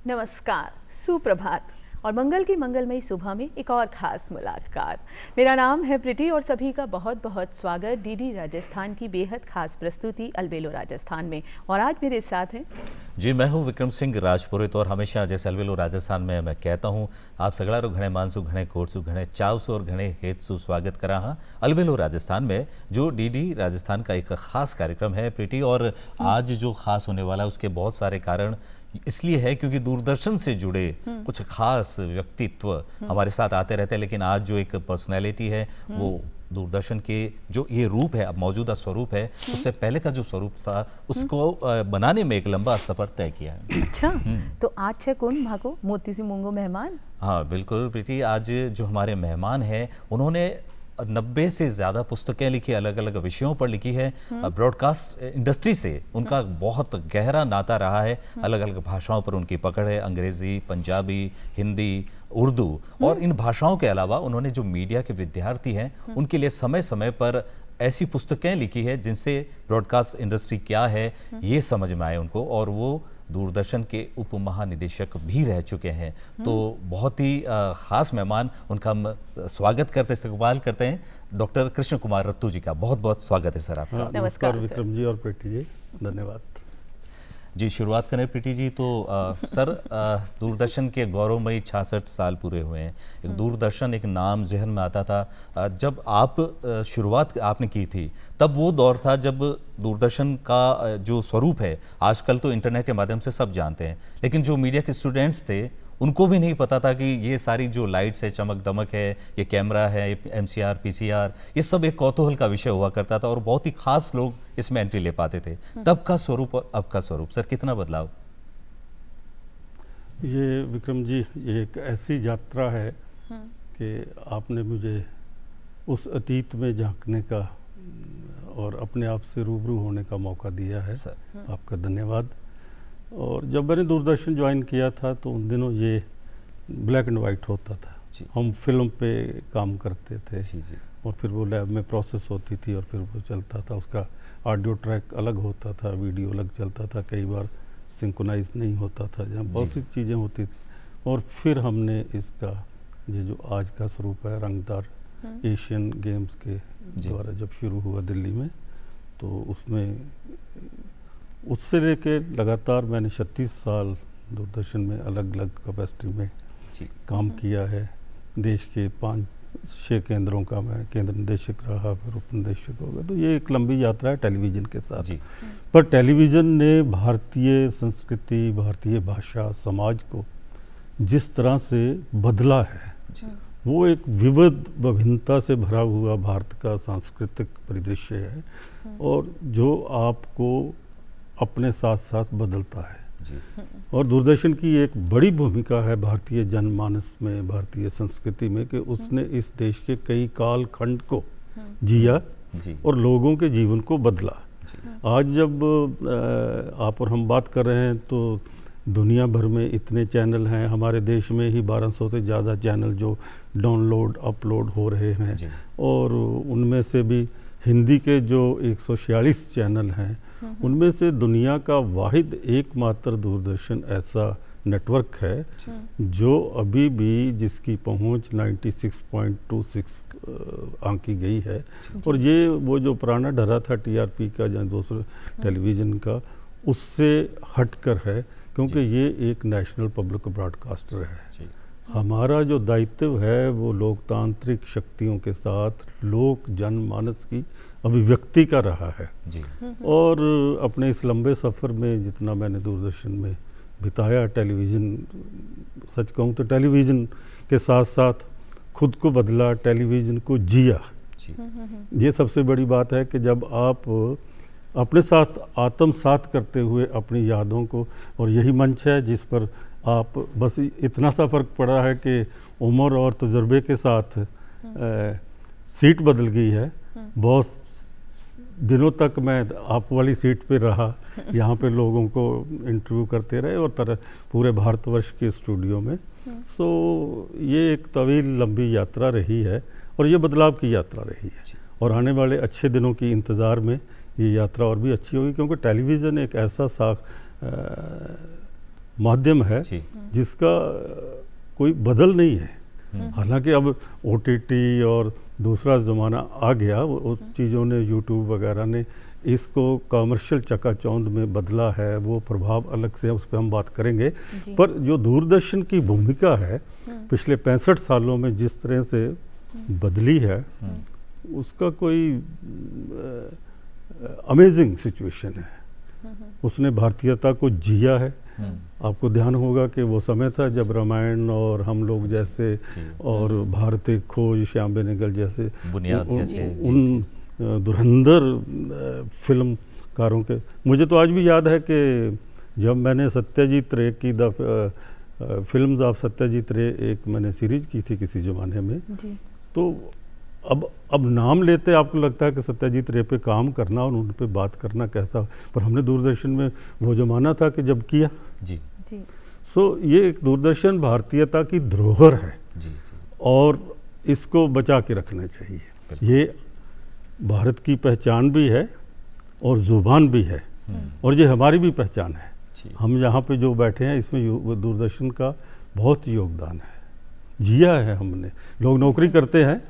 नमस्कार, सुप्रभात और मंगल की मंगलमयी सुबह में एक और खास मुलाकात। मेरा नाम है प्रीति और सभी का बहुत बहुत स्वागत डीडी राजस्थान की बेहद खास प्रस्तुति अलबेलो राजस्थान में। और आज मेरे साथ हैं जी, मैं हूं विक्रम सिंह राजपुरोहित और हमेशा जैसे अलबेलो राजस्थान में मैं कहता हूं, आप सगळारो घणे मानसू घणे कोटसू घणे चावसू और घणे हेतसू स्वागत करा हाँ अलबेलो राजस्थान में, जो डीडी राजस्थान का एक खास कार्यक्रम है प्रीति। और आज जो खास होने वाला है उसके बहुत सारे कारण इसलिए है क्योंकि दूरदर्शन से जुड़े कुछ खास व्यक्तित्व हमारे साथ आते रहते हैं, लेकिन आज जो एक पर्सनैलिटी है वो दूरदर्शन के जो ये रूप है, अब मौजूदा स्वरूप है, उससे पहले का जो स्वरूप था उसको बनाने में एक लंबा सफर तय किया है। अच्छा, तो आज छे कौन भागो मोती सी मूंगो मेहमान? हाँ बिल्कुल प्रीति, आज जो हमारे मेहमान हैं उन्होंने 90 से ज़्यादा पुस्तकें लिखी, अलग अलग विषयों पर लिखी है। ब्रॉडकास्ट इंडस्ट्री से उनका बहुत गहरा नाता रहा है, अलग अलग भाषाओं पर उनकी पकड़ है, अंग्रेज़ी, पंजाबी, हिंदी, उर्दू। और इन भाषाओं के अलावा उन्होंने जो मीडिया के विद्यार्थी हैं उनके लिए समय समय पर ऐसी पुस्तकें लिखी है जिनसे ब्रॉडकास्ट इंडस्ट्री क्या है ये समझ में आए उनको, और वो दूरदर्शन के उप महानिदेशक भी रह चुके हैं। तो बहुत ही खास मेहमान, उनका हम स्वागत करते इस्तकबाल करते हैं। डॉक्टर कृष्ण कुमार रत्तू जी का बहुत बहुत स्वागत है सर आपका। नमस्कार विक्रम जी और प्रीति जी, धन्यवाद जी। शुरुआत करें प्रीति जी, तो सर दूरदर्शन के गौरवमयी 66 साल पूरे हुए हैं। एक दूरदर्शन एक नाम जहन में आता था जब आप शुरुआत आपने की थी, तब वो दौर था जब दूरदर्शन का जो स्वरूप है, आजकल तो इंटरनेट के माध्यम से सब जानते हैं, लेकिन जो मीडिया के स्टूडेंट्स थे उनको भी नहीं पता था कि ये सारी जो लाइट्स है, चमक दमक है, ये कैमरा है, MCR, PCR, ये सब एक कौतूहल का विषय हुआ करता था और बहुत ही खास लोग इसमें एंट्री ले पाते थे। तब का स्वरूप और अब का स्वरूप सर कितना बदलाव? ये विक्रम जी, ये एक ऐसी यात्रा है कि आपने मुझे उस अतीत में झांकने का और अपने आप से रूबरू होने का मौका दिया है सर। आपका धन्यवाद। और जब मैंने दूरदर्शन ज्वाइन किया था तो उन दिनों ये ब्लैक एंड वाइट होता था, हम फिल्म पे काम करते थे जी। और फिर वो लैब में प्रोसेस होती थी और फिर वो चलता था, उसका ऑडियो ट्रैक अलग होता था, वीडियो अलग चलता था, कई बार सिंक्रोनाइज नहीं होता था, जहाँ बहुत सी चीज़ें होती थी। और फिर हमने इसका ये जो आज का स्वरूप है रंगदार एशियन गेम्स के द्वारा जब शुरू हुआ दिल्ली में, तो उसमें उससे लेके लगातार मैंने 36 साल दूरदर्शन में अलग अलग कैपेसिटी में काम किया है। देश के 5-6 केंद्रों का मैं केंद्र निदेशक रहा, फिर उप निदेशक हो गया। तो ये एक लंबी यात्रा है टेलीविज़न के साथ जी। पर टेलीविज़न ने भारतीय संस्कृति, भारतीय भाषा, समाज को जिस तरह से बदला है जी। वो एक विविध विभिन्नता से भरा हुआ भारत का सांस्कृतिक परिदृश्य है और जो आपको अपने साथ साथ बदलता है जी। और दूरदर्शन की एक बड़ी भूमिका है भारतीय जनमानस में, भारतीय संस्कृति में, कि उसने इस देश के कई काल खंड को जिया जी। और लोगों के जीवन को बदला जी। आज जब आप और हम बात कर रहे हैं तो दुनिया भर में इतने चैनल हैं, हमारे देश में ही 1200 से ज़्यादा चैनल जो डाउनलोड अपलोड हो रहे हैं जी। और उनमें से भी हिंदी के जो 146 चैनल हैं उनमें से दुनिया का वाहिद एकमात्र दूरदर्शन ऐसा नेटवर्क है जो अभी भी जिसकी पहुंच 96.26 आंकी गई है। और ये वो जो पुराना डरा था TRP का या दूसरे टेलीविज़न का, उससे हटकर है, क्योंकि ये एक नेशनल पब्लिक ब्रॉडकास्टर है। हमारा जो दायित्व है वो लोकतांत्रिक शक्तियों के साथ लोक जनमानस की अभिव्यक्ति का रहा है जी। और अपने इस लंबे सफ़र में जितना मैंने दूरदर्शन में बिताया, टेलीविज़न, सच कहूँ तो टेलीविज़न के साथ साथ खुद को बदला, टेलीविज़न को जिया जी। ये सबसे बड़ी बात है कि जब आप अपने साथ आत्मसात करते हुए अपनी यादों को, और यही मंच है जिस पर आप बस इतना सा फ़र्क पड़ा है कि उम्र और तजुर्बे के साथ सीट बदल गई है। बहुत दिनों तक मैं आप वाली सीट पे रहा, यहाँ पे लोगों को इंटरव्यू करते रहे और पूरे भारतवर्ष के स्टूडियो में। सो ये एक तवील लंबी यात्रा रही है और ये बदलाव की यात्रा रही है। और आने वाले अच्छे दिनों की इंतज़ार में ये यात्रा और भी अच्छी होगी, क्योंकि टेलीविज़न एक ऐसा माध्यम है जिसका कोई बदल नहीं है। हालांकि अब OTT और दूसरा ज़माना आ गया, उस चीज़ों ने, यूट्यूब वगैरह ने इसको कमर्शियल चकाचौंध में बदला है, वो प्रभाव अलग से है, उस पर हम बात करेंगे। पर जो दूरदर्शन की भूमिका है पिछले 65 सालों में जिस तरह से बदली है, उसका कोई अमेजिंग सिचुएशन है। उसने भारतीयता को जिया है। आपको ध्यान होगा कि वो समय था जब रामायण और हम लोग जैसे और भारत एक खोज, श्याम बेनेगल जैसे उन धुरंधर फिल्मकारों के, मुझे तो आज भी याद है कि जब मैंने सत्यजीत रे की फिल्म्स ऑफ सत्यजीत रे एक मैंने सीरीज की थी किसी ज़माने में, तो अब नाम लेते आपको लगता है कि सत्यजीत रे पे काम करना और उन पे बात करना कैसा, पर हमने दूरदर्शन में वो ज़माना था कि जब किया जी। ये एक दूरदर्शन भारतीयता की धरोहर है जी। और इसको बचा के रखना चाहिए। ये भारत की पहचान भी है और ज़ुबान भी है, और ये हमारी भी पहचान है। हम यहाँ पे जो बैठे हैं इसमें दूरदर्शन का बहुत योगदान है। जिया है हमने, लोग नौकरी करते हैं,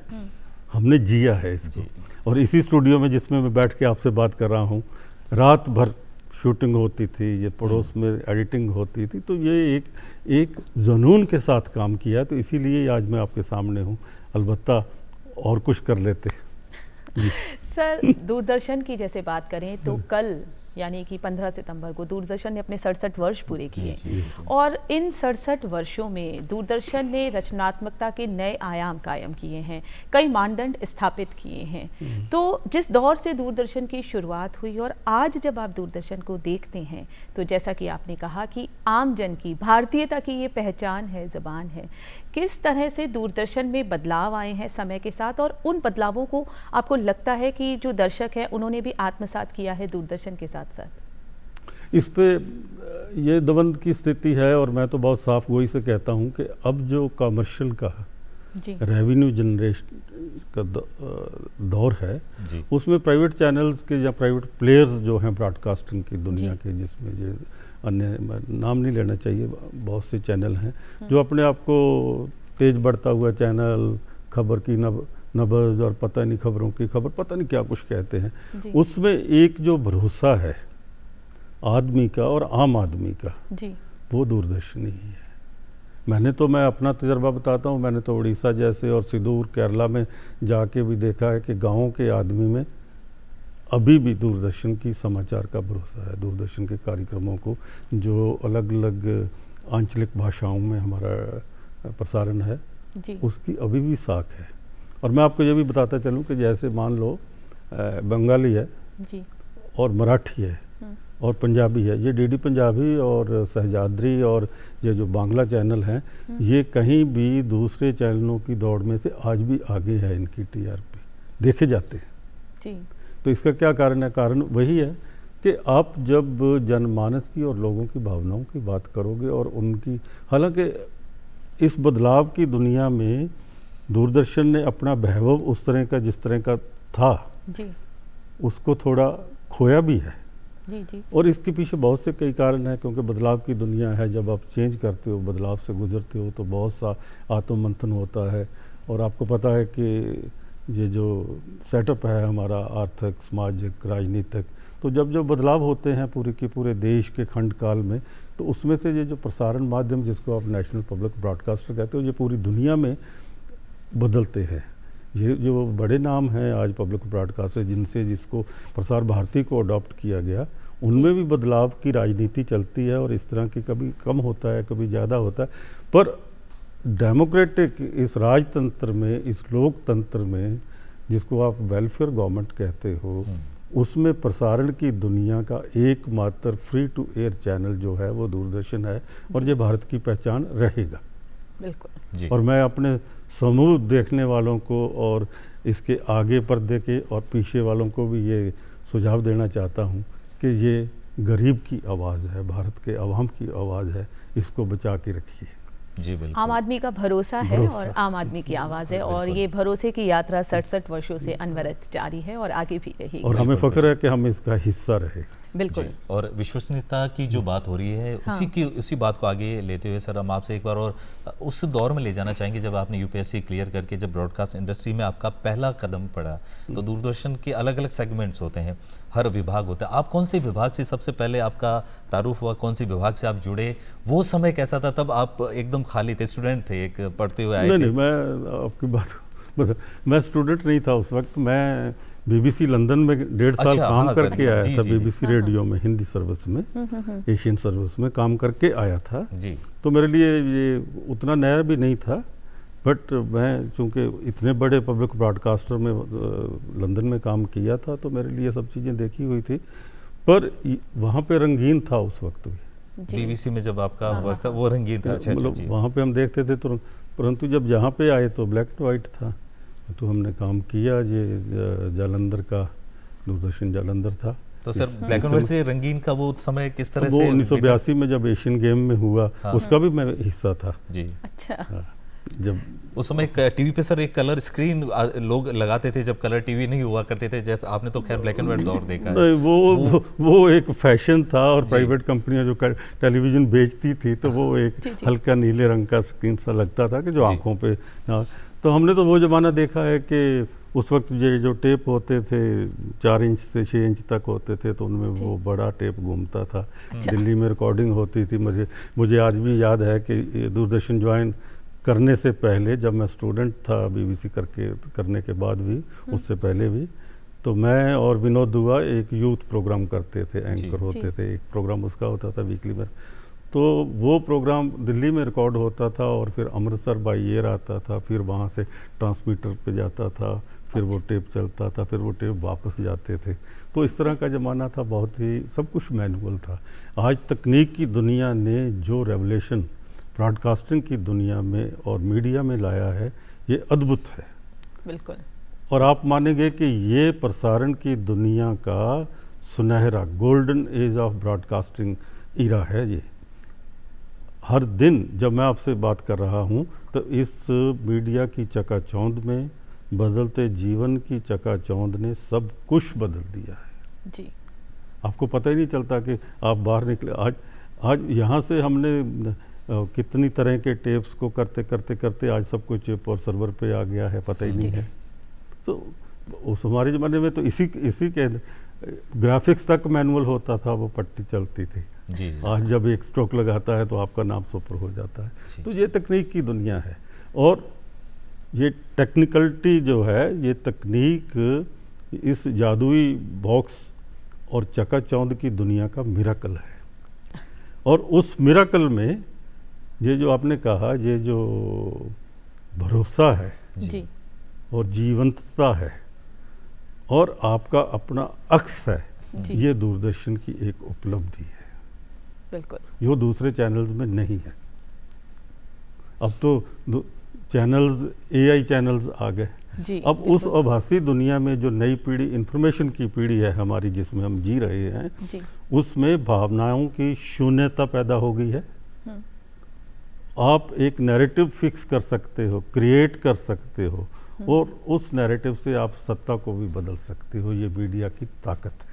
हमने जिया है इसको। और इसी स्टूडियो में जिसमें मैं बैठ के आपसे बात कर रहा हूँ, रात भर शूटिंग होती थी, ये पड़ोस में एडिटिंग होती थी, तो ये एक जुनून के साथ काम किया, तो इसीलिए आज मैं आपके सामने हूँ। अलबत्ता और कुछ कर लेते जी। सर, दूरदर्शन की जैसे बात करें तो कल यानी कि 15 सितंबर को दूरदर्शन ने अपने 67 वर्ष पूरे किए, और इन 67 वर्षों में दूरदर्शन ने रचनात्मकता के नए आयाम कायम किए हैं, कई मानदंड स्थापित किए हैं। तो जिस दौर से दूरदर्शन की शुरुआत हुई और आज जब आप दूरदर्शन को देखते हैं, तो जैसा कि आपने कहा कि आम जन की भारतीयता की ये पहचान है, ज़बान है, किस तरह से दूरदर्शन में बदलाव आए हैं समय के साथ, और उन बदलावों को आपको लगता है कि जो दर्शक है उन्होंने भी आत्मसात किया है दूरदर्शन के साथ साथ? इस पे ये द्वंद की स्थिति है, और मैं तो बहुत साफ गोई से कहता हूँ कि अब जो कमर्शियल का रेवेन्यू जनरेशन का दौर है, उसमें प्राइवेट चैनल्स के या प्राइवेट प्लेयर्स जो हैं ब्रॉडकास्टिंग की दुनिया के, जिसमें जो अन्य नाम नहीं लेना चाहिए, बहुत से चैनल हैं जो अपने आप को तेज बढ़ता हुआ चैनल, खबर की नबज़ और पता नहीं खबरों की खबर, पता नहीं क्या कुछ कहते हैं, उसमें एक जो भरोसा है आदमी का और आम आदमी का, वो दूरदर्शन ही है। मैं अपना तजर्बा बताता हूँ। मैंने तो उड़ीसा जैसे और सुदूर केरला में जाके भी देखा है कि गाँव के आदमी में अभी भी दूरदर्शन की समाचार का भरोसा है। दूरदर्शन के कार्यक्रमों को, जो अलग अलग आंचलिक भाषाओं में हमारा प्रसारण है, उसकी अभी भी साख है। और मैं आपको ये भी बताता चलूँ कि जैसे मान लो बंगाली है और मराठी है और पंजाबी है, ये डीडी पंजाबी और सहजाद्री और ये जो बांग्ला चैनल हैं, ये कहीं भी दूसरे चैनलों की दौड़ में से आज भी आगे है, इनकी TRP देखे जाते हैं। तो इसका क्या कारण है? कारण वही है कि आप जब जनमानस की और लोगों की भावनाओं की बात करोगे और उनकी, हालांकि इस बदलाव की दुनिया में दूरदर्शन ने अपना वैभव उस तरह का जिस तरह का था उसको थोड़ा खोया भी है। और इसके पीछे बहुत से कई कारण हैं, क्योंकि बदलाव की दुनिया है। जब आप चेंज करते हो, बदलाव से गुजरते हो, तो बहुत सा आत्ममंथन होता है। और आपको पता है कि ये जो सेटअप है हमारा आर्थिक, सामाजिक, राजनीतिक, तो जब बदलाव होते हैं पूरे के पूरे देश के खंड काल में, तो उसमें से ये जो प्रसारण माध्यम जिसको आप नेशनल पब्लिक ब्रॉडकास्टर कहते हो, ये पूरी दुनिया में बदलते हैं। ये जो बड़े नाम हैं आज पब्लिक ब्रॉडकास्टर, जिसको प्रसार भारती को अडॉप्ट किया गया, उनमें भी बदलाव की राजनीति चलती है और इस तरह की कभी कम होता है, कभी ज़्यादा होता है। पर डेमोक्रेटिक इस राजतंत्र में, इस लोकतंत्र में, जिसको आप वेलफेयर गवर्नमेंट कहते हो, उसमें प्रसारण की दुनिया का एकमात्र फ्री टू एयर चैनल जो है वो दूरदर्शन है, और ये भारत की पहचान रहेगा। बिल्कुल। और मैं अपने समूह देखने वालों को और इसके आगे पर्दे के और पीछे वालों को भी ये सुझाव देना चाहता हूँ कि ये गरीब की आवाज़ है, भारत के अवाम की आवाज़ है, इसको बचा के रखिए। जी बिल्कुल। आम आदमी का भरोसा है और आम आदमी की आवाज़ है, और ये भरोसे की यात्रा 67 वर्षों से अनवरत जारी है और आगे भी रहेगी। और हमें फ़ख्र है कि हम इसका हिस्सा रहे। बिल्कुल। और विश्वसनीयता की जो बात हो रही है, उसी बात को आगे लेते हुए सर हम आपसे एक बार और उस दौर में ले जाना चाहेंगे जब आपने यूपीएससी क्लियर करके जब ब्रॉडकास्ट इंडस्ट्री में आपका पहला कदम पड़ा। तो दूरदर्शन के अलग अलग सेगमेंट्स होते हैं, हर विभाग होता है, आप कौन से विभाग से सबसे पहले आपका तारुफ हुआ, कौन से विभाग से आप जुड़े, वो समय कैसा था? तब आप एकदम खाली थे, स्टूडेंट थे, एक पढ़ते हुए आए थे? नहीं, मैं आपकी बात मतलब मैं स्टूडेंट नहीं था उस वक्त। मैं बीबीसी लंदन में 1.5 साल काम करके आया था, बीबीसी रेडियो में, हिंदी सर्विस में, एशियन सर्विस में काम करके आया था जी। तो मेरे लिए ये उतना नया भी नहीं था, बट मैं चूँकि इतने बड़े पब्लिक ब्रॉडकास्टर में लंदन में काम किया था तो मेरे लिए सब चीज़ें देखी हुई थी। पर वहाँ पे रंगीन था उस वक्त भी, बीबीसी में जब आपका वक्त था वो रंगीन था। मतलब वहाँ पे हम देखते थे तो, परंतु जब यहाँ पे आए तो ब्लैक एंड वाइट था। तो हमने काम किया, ये जालंधर का दूरदर्शन जालंधर था। तो सर ब्लैक एंड व्हाइट से रंगीन का वो समय किस तरह से? वो 1982 में जब एशियन गेम में हुआ, उसका भी मैं हिस्सा था जी। अच्छा। जब उस समय टीवी पे सर एक कलर स्क्रीन लोग लगाते थे जब कलर टीवी नहीं हुआ करते थे, जैसे आपने तो खैर ब्लैक एंड व्हाइट दौर देखा है। वो एक फैशन था, और प्राइवेट कंपनियां जो टेलीविजन बेचती थी तो वो एक हल्का नीले रंग का स्क्रीन सा लगता था कि जो आंखों पे। तो हमने तो वो ज़माना देखा है कि उस वक्त ये जो टेप होते थे 4 इंच से 6 इंच तक होते थे, तो उनमें वो बड़ा टेप घूमता था। दिल्ली में रिकॉर्डिंग होती थी। मुझे आज भी याद है कि दूरदर्शन ज्वाइन करने से पहले, जब मैं स्टूडेंट था बीबीसी करने के बाद भी, उससे पहले भी, तो मैं और विनोद दुआ एक यूथ प्रोग्राम करते थे, एंकर होते थे। एक प्रोग्राम उसका होता था वीकली में, तो वो प्रोग्राम दिल्ली में रिकॉर्ड होता था और फिर अमृतसर बाई एयर आता था, फिर वहाँ से ट्रांसमीटर पे जाता था, फिर वो टेप चलता था, फिर वो टेप वापस जाते थे। तो इस तरह का ज़माना था, बहुत ही सब कुछ मैनुअल था। आज तकनीक की दुनिया ने जो रेवोल्यूशन ब्रॉडकास्टिंग की दुनिया में और मीडिया में लाया है, ये अद्भुत है। बिल्कुल। और आप मानेंगे कि ये प्रसारण की दुनिया का सुनहरा golden age of broadcasting era है। ये हर दिन जब मैं आपसे बात कर रहा हूँ तो इस मीडिया की चकाचौंध में, बदलते जीवन की चकाचौंध ने सब कुछ बदल दिया है जी। आपको पता ही नहीं चलता कि आप बाहर निकले। आज यहाँ से हमने कितनी तरह के टेप्स को करते आज सब कुछ चिप और सर्वर पे आ गया है, पता ही नहीं है। तो उस हमारे ज़माने में तो इसी के ग्राफिक्स तक मैनुअल होता था, वो पट्टी चलती थी जी। आज जब एक स्ट्रोक लगाता है तो आपका नाम सुपर हो जाता है। तो ये तकनीक की दुनिया है, और ये टेक्निकलिटी जो है, ये तकनीक इस जादुई बॉक्स और चकाचौंध की दुनिया का मिरेकल है। और उस मिरेकल में ये जो आपने कहा, ये जो भरोसा है जी, और जीवंतता है और आपका अपना अक्स है, ये दूरदर्शन की एक उपलब्धि है। बिल्कुल। जो दूसरे चैनल्स में नहीं है। अब तो चैनल्स, एआई चैनल्स आ गए। अब उस आभासी दुनिया में जो नई पीढ़ी, इंफॉर्मेशन की पीढ़ी है हमारी, जिसमें हम जी रहे हैं जी। उसमें भावनाओं की शून्यता पैदा हो गई है। आप एक नैरेटिव फिक्स कर सकते हो, क्रिएट कर सकते हो, और उस नैरेटिव से आप सत्ता को भी बदल सकते हो। ये मीडिया की ताकत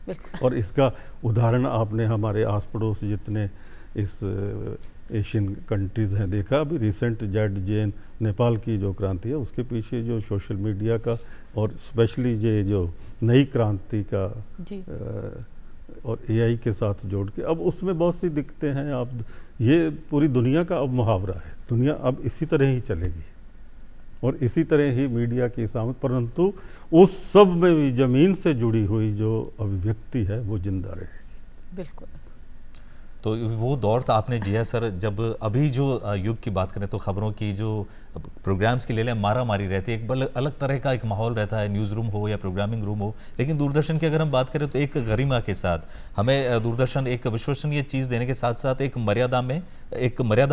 है। और इसका उदाहरण आपने हमारे आस पड़ोस जितने इस एशियन कंट्रीज़ हैं देखा। अभी रिसेंट ZJN नेपाल की जो क्रांति है, उसके पीछे जो सोशल मीडिया का और स्पेशली ये जो नई क्रांति का और AI के साथ जोड़ के, अब उसमें बहुत सी दिक्कतें हैं। आप ये पूरी दुनिया का अब मुहावरा है, दुनिया अब इसी तरह ही चलेगी और इसी तरह ही मीडिया की सामत, परंतु उस सब में भी ज़मीन से जुड़ी हुई जो अभिव्यक्ति है वो जिंदा रहेगी। बिल्कुल। तो वो दौर था आपने जिया सर, जब अभी जो युग की बात करें तो खबरों की जो प्रोग्राम्स की ले लें, मारा मारी रहती है, एक अलग तरह का एक माहौल रहता है, न्यूज़ रूम हो या प्रोग्रामिंग रूम हो। लेकिन दूरदर्शन की अगर हम बात करें तो एक गरिमा के साथ हमें दूरदर्शन एक विश्वसनीय चीज़ देने के साथ साथ एक मर्यादा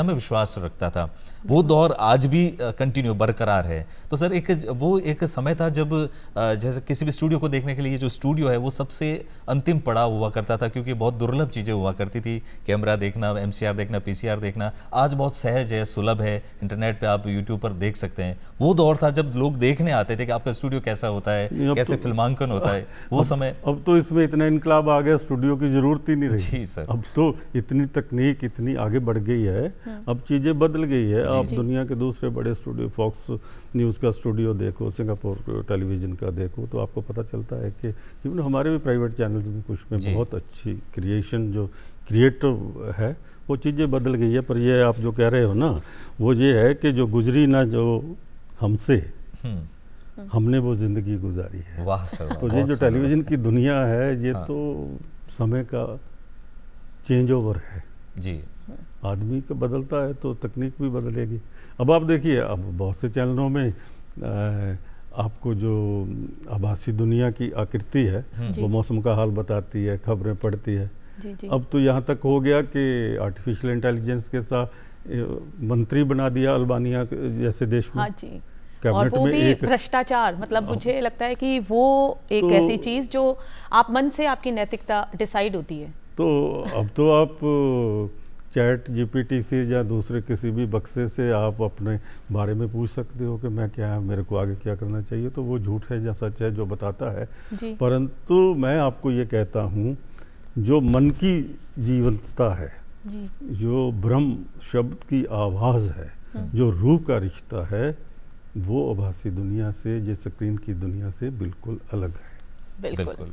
में विश्वास रखता था। वो दौर आज भी कंटिन्यू बरकरार है। तो सर एक समय था जब जैसे किसी भी स्टूडियो को देखने के लिए जो स्टूडियो है वो सबसे अंतिम पड़ाव हुआ करता था, क्योंकि बहुत दुर्लभ चीज़ें हुआ करती थी। कैमरा देखना, MCR देखना, PCR देखना आज बहुत सहज है, सुलभ है। इंटरनेट पे आप YouTube यूट्यूब पर देख सकते हैं। वो दौर था जब लोग देखने आते थे कि आपका स्टूडियो कैसा होता है, कैसे फिल्मांकन होता है वो समय। अब तो इसमें इतना इनकलाब आ गया, स्टूडियो की जरूरत ही नहीं रही। जी सर। अब तो इतनी तकनीक इतनी आगे बढ़ गई है, अब चीज़ें बदल गई है। आप दुनिया के दूसरे बड़े स्टूडियो, फॉक्स न्यूज़ का स्टूडियो देखो, सिंगापुर टेलीविज़न का देखो, तो आपको पता चलता है कि इवन हमारे भी प्राइवेट चैनल्स में कुछ में बहुत अच्छी क्रिएशन, जो क्रिएटिव है, वो चीज़ें बदल गई है। पर ये आप जो कह रहे हो ना, वो ये है कि जो गुजरी ना जो हमसे, हमने वो ज़िंदगी गुजारी है। वाह सर। तो ये जो टेलीविज़न की दुनिया है, ये तो समय का चेंज ओवर है जी। आदमी का बदलता है तो तकनीक भी बदलेगी। अब आप देखिए, अब बहुत से चैनलों में आपको जो आभासी दुनिया की आकृति है, वो मौसम का हाल बताती है, खबरें पढ़ती है। जी। अब तो यहाँ तक हो गया कि आर्टिफिशियल इंटेलिजेंस के साथ मंत्री बना दिया अल्बानिया जैसे देश में। हाँ जी। और वो भी भ्रष्टाचार, मतलब मुझे लगता है कि वो एक ऐसी चीज़ जो आप मन से आपकी नैतिकता डिसाइड होती है। तो अब तो आप चैट जीपीटी से या दूसरे किसी भी बक्से से आप अपने बारे में पूछ सकते हो कि मैं क्या, मेरे को आगे क्या करना चाहिए। तो वो झूठ है या सच है जो बताता है। परंतु मैं आपको ये कहता हूँ, जो मन की जीवंतता है, जो ब्रह्म शब्द की आवाज़ है, जो रूह का रिश्ता है, वो आभासी दुनिया से, जो स्क्रीन की दुनिया से बिल्कुल अलग है। बिल्कुल।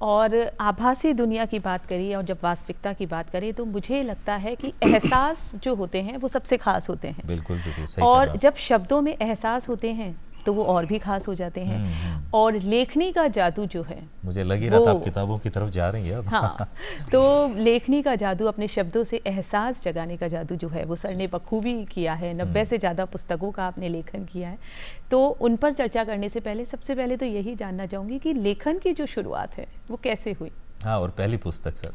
और आभासी दुनिया की बात करिए और जब वास्तविकता की बात करें, तो मुझे लगता है कि एहसास जो होते हैं वो सबसे खास होते हैं। बिल्कुल सही। और जब शब्दों में एहसास होते हैं तो वो और भी खास हो जाते हैं। और लेखनी का जादू जो है, मुझे लग ही रहा था आप किताबों की तरफ जा रही हैं अब। हाँ, तो लेखनी का जादू, अपने शब्दों से एहसास जगाने का जादू जो है, वो सर ने बखूबी किया है। 90 से ज़्यादा पुस्तकों का आपने लेखन किया है। तो उन पर चर्चा करने से पहले सबसे पहले तो यही जानना चाहूँगी कि लेखन की जो शुरुआत है वो कैसे हुई? हाँ, और पहली पुस्तक सर?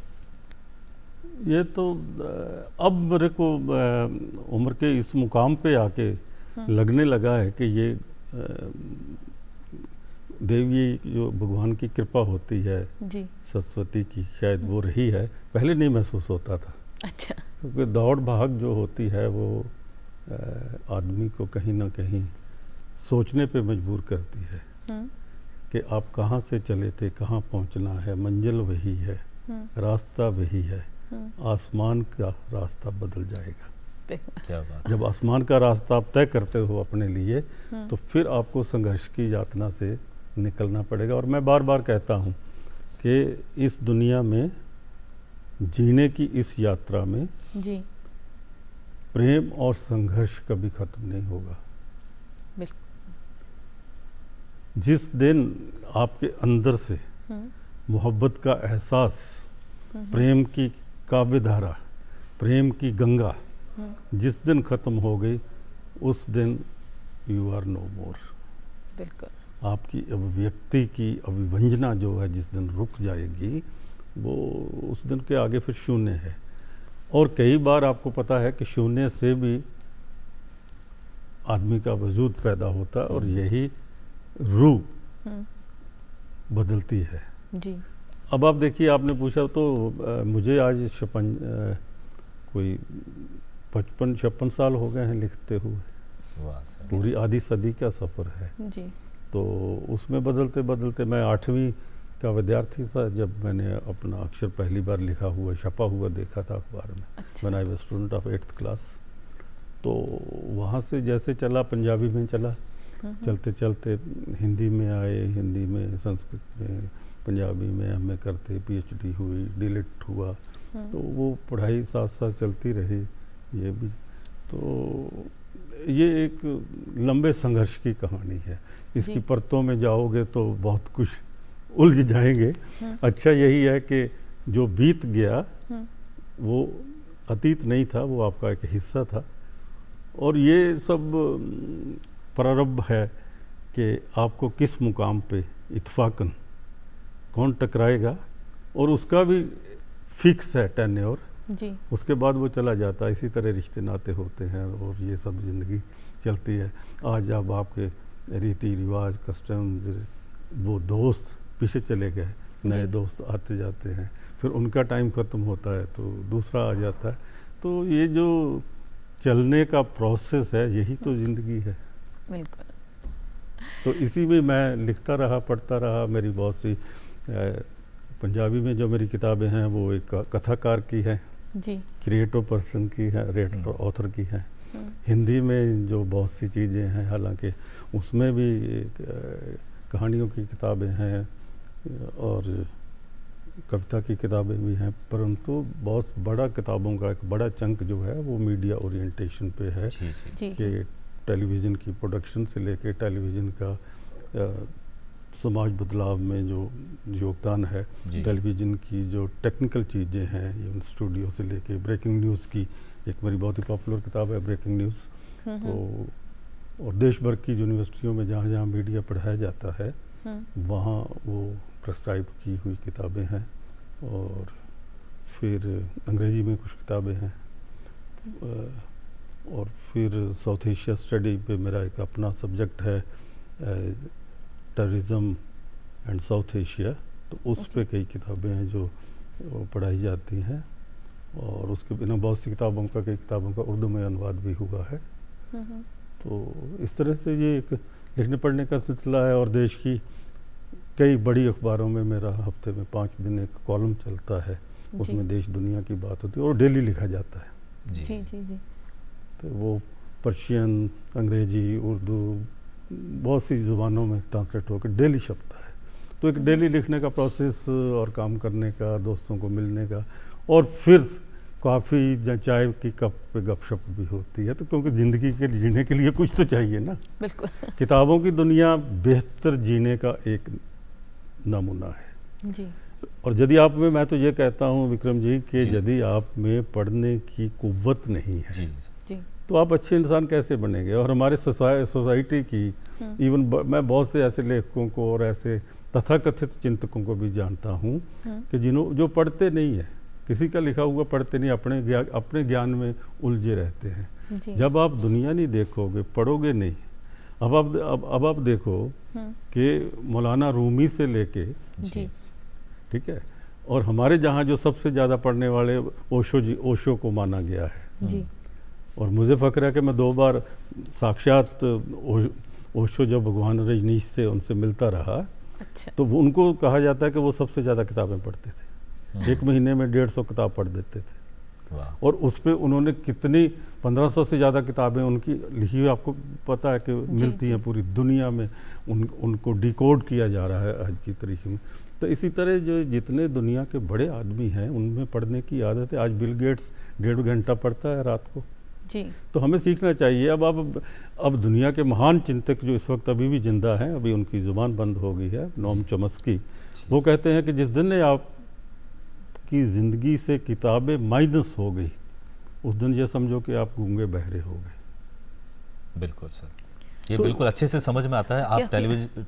ये तो अब मेरे को उम्र के इस मुकाम पे आके लगने लगा है कि ये देवी जो भगवान की कृपा होती है जी, सरस्वती की, शायद वो रही है। पहले नहीं महसूस होता था। अच्छा। क्योंकि दौड़ भाग जो होती है वो आदमी को कहीं ना कहीं सोचने पे मजबूर करती है कि आप कहाँ से चले थे, कहाँ पहुँचना है, मंजिल वही है, रास्ता वही है, आसमान का रास्ता बदल जाएगा। क्या बात। जब आसमान का रास्ता आप तय करते हो अपने लिए, तो फिर आपको संघर्ष की यातना से निकलना पड़ेगा। और मैं बार बार कहता हूँ कि इस दुनिया में जीने की इस यात्रा में जी, प्रेम और संघर्ष कभी खत्म नहीं होगा। जिस दिन आपके अंदर से मोहब्बत का एहसास, प्रेम की काव्यधारा, प्रेम की गंगा जिस दिन खत्म हो गई, उस दिन यू आर नो मोर। बिल्कुल। आपकी अभिव्यक्ति की अभिव्यंजना जो है जिस दिन रुक जाएगी, वो उस दिन के आगे फिर शून्य है। और कई बार आपको पता है कि शून्य से भी आदमी का वजूद पैदा होता है, और यही रूह बदलती है जी। अब आप देखिए, आपने पूछा तो मुझे आज कोई 55-56 साल हो गए हैं लिखते हुए। पूरी आधी सदी का सफ़र है जी। तो उसमें बदलते बदलते, मैं 8वीं का विद्यार्थी था जब मैंने अपना अक्षर पहली बार लिखा हुआ, छपा हुआ देखा था अखबार में। When I was student of 8th class. तो वहाँ से जैसे चला, पंजाबी में चला, चलते चलते हिंदी में आए, हिंदी में, संस्कृत में, पंजाबी में एमए करते, पीएचडी हुई, डीलिट हुआ। तो वो पढ़ाई साथ साथ चलती रही। ये भी तो ये एक लंबे संघर्ष की कहानी है। इसकी परतों में जाओगे तो बहुत कुछ उलझ जाएंगे। अच्छा यही है कि जो बीत गया वो अतीत नहीं था, वो आपका एक हिस्सा था। और ये सब प्रारंभ है कि आपको किस मुकाम पे इत्फाकन कौन टकराएगा, और उसका भी फिक्स है टेन्योर जी। उसके बाद वो चला जाता है। इसी तरह रिश्ते नाते होते हैं और ये सब ज़िंदगी चलती है। आज अब आपके रीति रिवाज, कस्टम्स, वो दोस्त पीछे चले गए, नए दोस्त आते जाते हैं, फिर उनका टाइम ख़त्म होता है तो दूसरा आ जाता है। तो ये जो चलने का प्रोसेस है, यही तो ज़िंदगी है। बिल्कुल। तो इसी में मैं लिखता रहा, पढ़ता रहा। मेरी बहुत सी पंजाबी में जो मेरी किताबें हैं वो एक कथाकार की है जी, क्रिएटिव पर्सन की है, रेटर ऑथर की है। हिंदी में जो बहुत सी चीज़ें हैं, हालांकि उसमें भी कहानियों की किताबें हैं और कविता की किताबें भी हैं, परंतु बहुत बड़ा किताबों का एक बड़ा चंक जो है वो मीडिया ओरिएंटेशन पे है कि टेलीविज़न की प्रोडक्शन से लेके टेलीविज़न का समाज बदलाव में जो योगदान है, टेलीविज़न की जो टेक्निकल चीज़ें हैं, इवन स्टूडियो से लेके ब्रेकिंग न्यूज़ की एक मेरी बहुत ही पॉपुलर किताब है ब्रेकिंग न्यूज़। तो और देश भर की यूनिवर्सिटियों में जहाँ जहाँ मीडिया पढ़ाया जाता है वहाँ वो प्रेस्क्राइब की हुई किताबें हैं। और फिर अंग्रेजी में कुछ किताबें हैं और फिर साउथ एशिया स्टडी पे मेरा एक अपना सब्जेक्ट है, टेररिज्म एंड साउथ एशिया। तो उस पे कई किताबें हैं जो पढ़ाई जाती हैं और उसके बिना बहुत सी किताबों का, कई किताबों का उर्दू में अनुवाद भी हुआ है। तो इस तरह से ये एक लिखने पढ़ने का सिलसिला है। और देश की कई बड़ी अखबारों में मेरा हफ्ते में 5 दिन एक कॉलम चलता है, उसमें देश दुनिया की बात होती है और डेली लिखा जाता है। जी जी जी। तो वो पर्शियन, अंग्रेजी, उर्दू, बहुत सी ज़ुबानों में ट्रांसलेट होकर डेली छपता है। तो एक डेली लिखने का प्रोसेस और काम करने का, दोस्तों को मिलने का, और फिर कॉफ़ी या चाय की कप पे गपशप भी होती है। तो क्योंकि ज़िंदगी के जीने के लिए कुछ तो चाहिए ना। बिल्कुल। किताबों की दुनिया बेहतर जीने का एक नमूना है जी। और यदि आप में, मैं तो ये कहता हूँ विक्रम जी कि यदि आप में पढ़ने की कुव्वत नहीं है जी तो आप अच्छे इंसान कैसे बनेंगे। और हमारे सोसाइटी की इवन मैं बहुत से ऐसे लेखकों को और ऐसे तथाकथित चिंतकों को भी जानता हूँ कि जो पढ़ते नहीं है, किसी का लिखा हुआ पढ़ते नहीं, अपने ज्ञान में उलझे रहते हैं। जब आप दुनिया नहीं देखोगे, पढ़ोगे नहीं। अब आप देखो कि मौलाना रूमी से लेके, ठीक है, और हमारे जहाँ जो सबसे ज़्यादा पढ़ने वाले ओशो को माना गया है जी। और मुझे फ़ख्र है कि मैं 2 बार साक्षात ओशो जब भगवान रजनीश से उनसे मिलता रहा। अच्छा। तो उनको कहा जाता है कि वो सबसे ज़्यादा किताबें पढ़ते थे। 1 महीने में 150 किताब पढ़ देते थे। और उस पर उन्होंने कितनी 1500 से ज़्यादा किताबें उनकी लिखी हुई आपको पता है कि मिलती हैं पूरी दुनिया में। उनको डिकोड किया जा रहा है आज की तारीख में। तो इसी तरह जो जितने दुनिया के बड़े आदमी हैं उनमें पढ़ने की आदत है। आज बिल गेट्स 1.5 घंटा पढ़ता है रात को जी। तो हमें सीखना चाहिए। अब दुनिया के महान चिंतक जो इस वक्त अभी भी जिंदा हैं, अभी उनकी ज़ुबान बंद हो गई है, नोम चॉम्स्की, वो कहते हैं कि जिस दिन आप की ज़िंदगी से किताबें माइनस हो गई उस दिन ये समझो कि आप गूंगे बहरे हो गए। बिल्कुल सर, ये तो बिल्कुल अच्छे से समझ में आता है। आप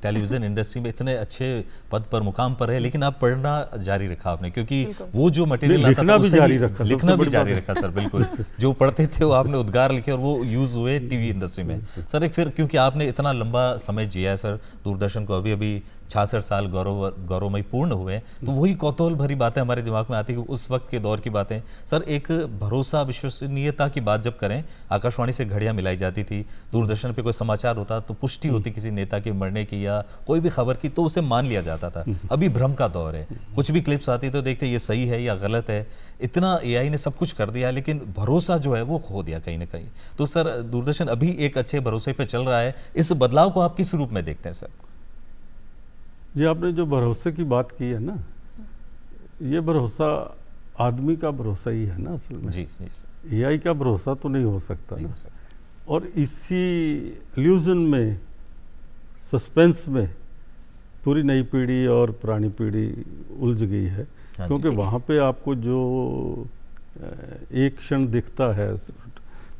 टेलीविज़न इंडस्ट्री में इतने अच्छे पद पर, मुकाम पर है, लेकिन आप पढ़ना जारी रखा आपने, क्योंकि वो जो मटेरियल आता था उससे लिखना भी जारी रखा सर। बिल्कुल, जो पढ़ते थे वो आपने उद्गार लिखे और वो यूज़ हुए टीवी इंडस्ट्री में। सर एक फिर क्योंकि आपने इतना लंबा समय जिया है सर दूरदर्शन को, अभी 66 साल गौरवमय पूर्ण हुए, तो वही कौतूहल भरी बातें हमारे दिमाग में आती है कि उस वक्त के दौर की बातें। सर एक भरोसा, विश्वसनीयता की बात जब करें, आकाशवाणी से घड़ियां मिलाई जाती थी, दूरदर्शन पे कोई समाचार होता तो पुष्टि होती किसी नेता के मरने की या कोई भी खबर की तो उसे मान लिया जाता था। अभी भ्रम का दौर है, कुछ भी क्लिप्स आती तो देखते ये सही है या गलत है। इतना एआई ने सब कुछ कर दिया है, लेकिन भरोसा जो है वो खो दिया कहीं ना कहीं। तो सर दूरदर्शन अभी एक अच्छे भरोसे पे चल रहा है, इस बदलाव को आप किस रूप में देखते हैं सर? जी, आपने जो भरोसे की बात की है ना, ये भरोसा आदमी का भरोसा ही है ना असल में। जी जी। एआई का भरोसा तो नहीं हो सकता नहीं ना। हो सकता। और इसी इल्यूजन में, सस्पेंस में पूरी नई पीढ़ी और पुरानी पीढ़ी उलझ गई है। क्योंकि वहाँ पे आपको जो एक क्षण दिखता है,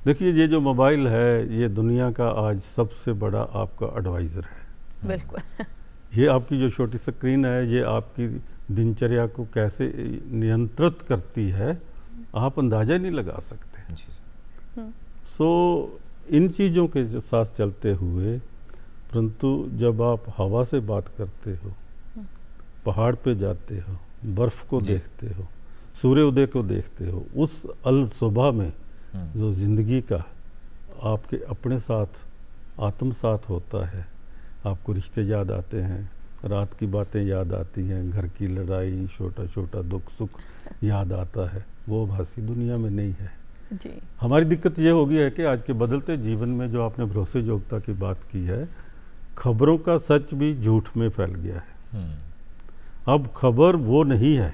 देखिए ये जो मोबाइल है ये दुनिया का आज सबसे बड़ा आपका एडवाइज़र है। बिल्कुल। ये आपकी जो छोटी स्क्रीन है ये आपकी दिनचर्या को कैसे नियंत्रित करती है आप अंदाज़ा नहीं लगा सकते। सो इन चीज़ों के साथ चलते हुए, परंतु जब आप हवा से बात करते हो, पहाड़ पे जाते हो, बर्फ़ को देखते हो, सूर्योदय को देखते हो, उस अल सुबह में जो ज़िंदगी का आपके अपने साथ आत्मसात होता है, आपको रिश्ते याद आते हैं, रात की बातें याद आती हैं, घर की लड़ाई, छोटा छोटा दुख सुख याद आता है, वो भासी दुनिया में नहीं है जी। हमारी दिक्कत ये हो गई है कि आज के बदलते जीवन में जो आपने भरोसे योग्यता की बात की है, खबरों का सच भी झूठ में फैल गया है। अब खबर वो नहीं है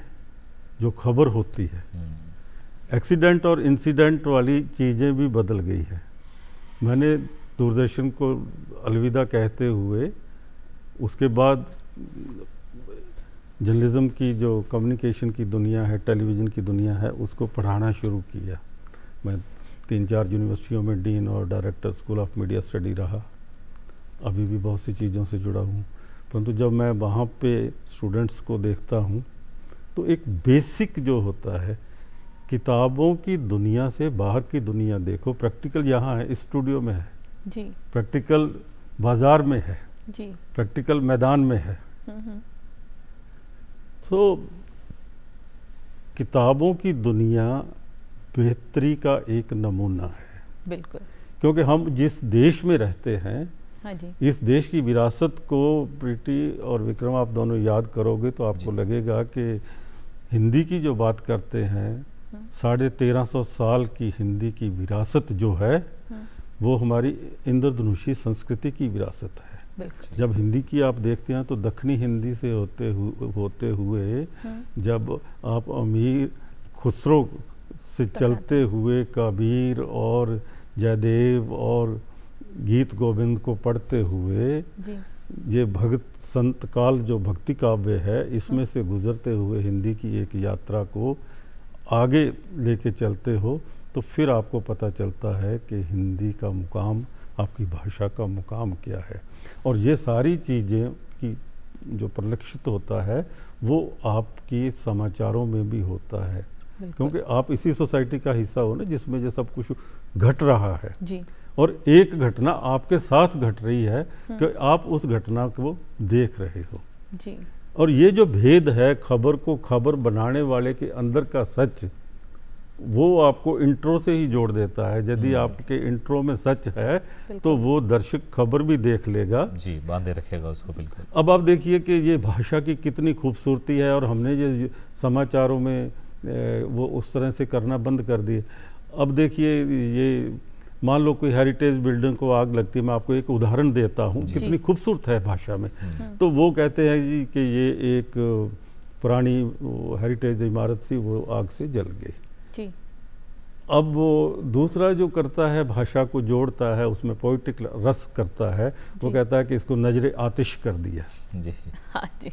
जो खबर होती है। एक्सीडेंट और इंसिडेंट वाली चीज़ें भी बदल गई हैं। मैंने दूरदर्शन को अलविदा कहते हुए उसके बाद जर्नलिज्म की जो कम्युनिकेशन की दुनिया है, टेलीविज़न की दुनिया है, उसको पढ़ाना शुरू किया। मैं 3-4 यूनिवर्सिटियों में डीन और director school of media study रहा। अभी भी बहुत सी चीज़ों से जुड़ा हूँ, परंतु जब मैं वहाँ पे स्टूडेंट्स को देखता हूँ तो एक बेसिक जो होता है, किताबों की दुनिया से बाहर की दुनिया देखो। प्रैक्टिकल यहाँ है, स्टूडियो में है जी, प्रैक्टिकल बाज़ार में है जी, प्रैक्टिकल मैदान में है। तो किताबों की दुनिया बेहतरी का एक नमूना है। बिल्कुल। क्योंकि हम जिस देश में रहते हैं, हाँ जी, इस देश की विरासत को प्रीति और विक्रम आप दोनों याद करोगे तो आपको लगेगा कि हिंदी की जो बात करते हैं, 1350 साल की हिंदी की विरासत जो है वो हमारी इंद्रधनुषी संस्कृति की विरासत है। जब हिंदी की आप देखते हैं तो दक्षिणी हिंदी से होते हुए जब आप अमीर खुसरो से चलते हुए कबीर और जयदेव और गीत गोविंद को पढ़ते हुए ये भगत संत काल जो भक्ति काव्य है, इसमें से गुजरते हुए हिंदी की एक यात्रा को आगे लेके चलते हो तो फिर आपको पता चलता है कि हिंदी का मुकाम, आपकी भाषा का मुकाम क्या है। और ये सारी चीज़ें की जो परिलक्षित होता है वो आपकी समाचारों में भी होता है, क्योंकि आप इसी सोसाइटी का हिस्सा हो ना जिसमें ये सब कुछ घट रहा है जी। और एक घटना आपके साथ घट रही है कि आप उस घटना को देख रहे हो जी। और ये जो भेद है खबर को खबर बनाने वाले के अंदर का सच, वो आपको इंट्रो से ही जोड़ देता है। यदि आपके इंट्रो में सच है तो वो दर्शक खबर भी देख लेगा जी, बांधे रखेगा उसको। बिल्कुल। अब आप देखिए कि ये भाषा की कितनी खूबसूरती है और हमने ये समाचारों में वो उस तरह से करना बंद कर दिए। अब देखिए, ये मान लो कोई हेरिटेज बिल्डिंग को आग लगती है, मैं आपको एक उदाहरण देता हूँ, कितनी खूबसूरत है भाषा में। तो वो कहते हैं जी कि ये एक पुरानी हेरिटेज इमारत थी, वो आग से जल गई जी। अब वो दूसरा जो करता है, भाषा को जोड़ता है, उसमें पोइटिक रस करता है, वो कहता है कि इसको नजरे आतिश कर दिया जी। हाँ जी।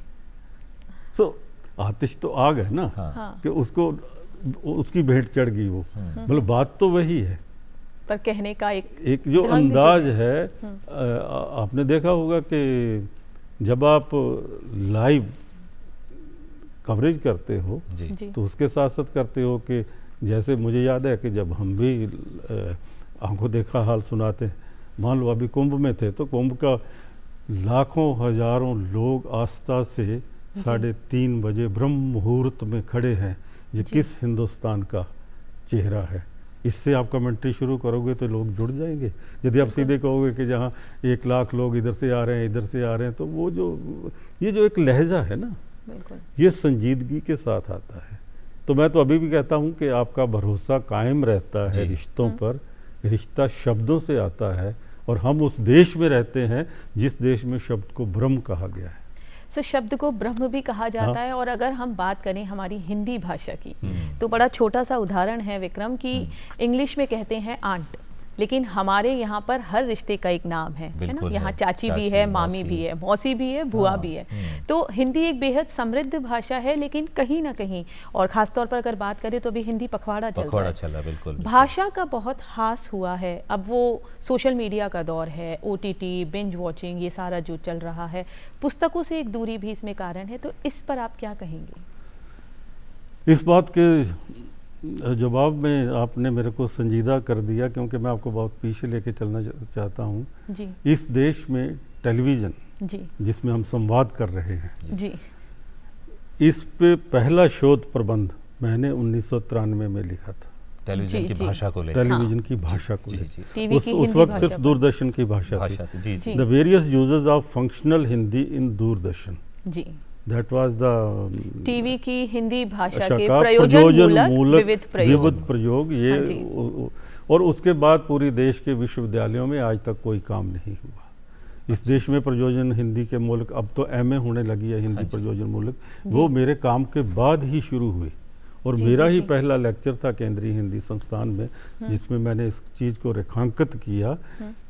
आतिश तो आग है ना, हाँ। कि उसको उसकी भेंट चढ़ गई वो। मतलब बात तो वही है, पर कहने का एक जो अंदाज है। आपने देखा होगा कि जब आप लाइव कवरेज करते हो जी। तो उसके साथ साथ करते हो कि जैसे मुझे याद है कि जब हम भी आंखों देखा हाल सुनाते, मान लो अभी कुंभ में थे तो कुंभ का लाखों हजारों लोग आस्था से 3:30 बजे ब्रह्म मुहूर्त में खड़े हैं। ये किस हिंदुस्तान का चेहरा है। इससे आप कमेंट्री शुरू करोगे तो लोग जुड़ जाएंगे। यदि आप सीधे कहोगे कि जहाँ 1 लाख लोग इधर से आ रहे हैं, इधर से आ रहे हैं, तो वो ये जो एक लहजा है ना, ये संजीदगी के साथ आता है। तो मैं तो अभी भी कहता हूँ कि आपका भरोसा कायम रहता है रिश्तों पर। रिश्ता शब्दों से आता है और हम उस देश में रहते हैं जिस देश में शब्द को ब्रह्म कहा गया है। शब्द को ब्रह्म भी कहा जाता है। और अगर हम बात करें हमारी हिंदी भाषा की, तो बड़ा छोटा सा उदाहरण है विक्रम की, इंग्लिश में कहते हैं आंट, लेकिन हमारे यहाँ पर हर रिश्ते का एक नाम है ना। यहाँ चाची भी है, मामी भी है, मौसी भी है, बुआ भी है। तो हिंदी एक बेहद समृद्ध भाषा है, लेकिन कहीं ना कहीं, और खासतौर पर अगर बात करें तो अभी हिंदी पखवाड़ा चल रहा है। बिल्कुल। भाषा का बहुत हास हुआ है। अब वो सोशल मीडिया का दौर है, OTT, बिंज वॉचिंग, ये सारा जो चल रहा है, पुस्तकों से एक दूरी भी इसमें कारण है। तो इस पर आप क्या कहेंगे? इस बात के जवाब में आपने मेरे को संजीदा कर दिया, क्योंकि मैं आपको बहुत पीछे लेके चलना चाहता हूँ जी। इस देश में टेलीविज़न जी, जिसमें हम संवाद कर रहे हैं जी, इस पे पहला शोध प्रबंध मैंने 1993 में लिखा था टेलीविजन की भाषा को लेकर, टेलीविजन की भाषा को जी, लेकर। टीवी की उस हिंदी वक्त भाषा सिर्फ पर। दूरदर्शन की भाषा भाषा थी। थी, जी जी। The various uses of functional Hindi in Doordarshan, जी, दैट वाज द टीवी की हिंदी भाषा भाषा के का प्रयोजन मूलक विविध प्रयोग ये हाँ जी। और उसके बाद पूरी देश के विश्वविद्यालयों में आज तक कोई काम नहीं हुआ। इस देश में प्रयोजन हिंदी के मूलक, अब तो एमए होने लगी है हिंदी प्रयोजन मूलक, वो मेरे काम के बाद ही शुरू हुई। और मेरा ही पहला लेक्चर था केंद्रीय हिंदी संस्थान में, जिसमें मैंने इस चीज़ को रेखांकित किया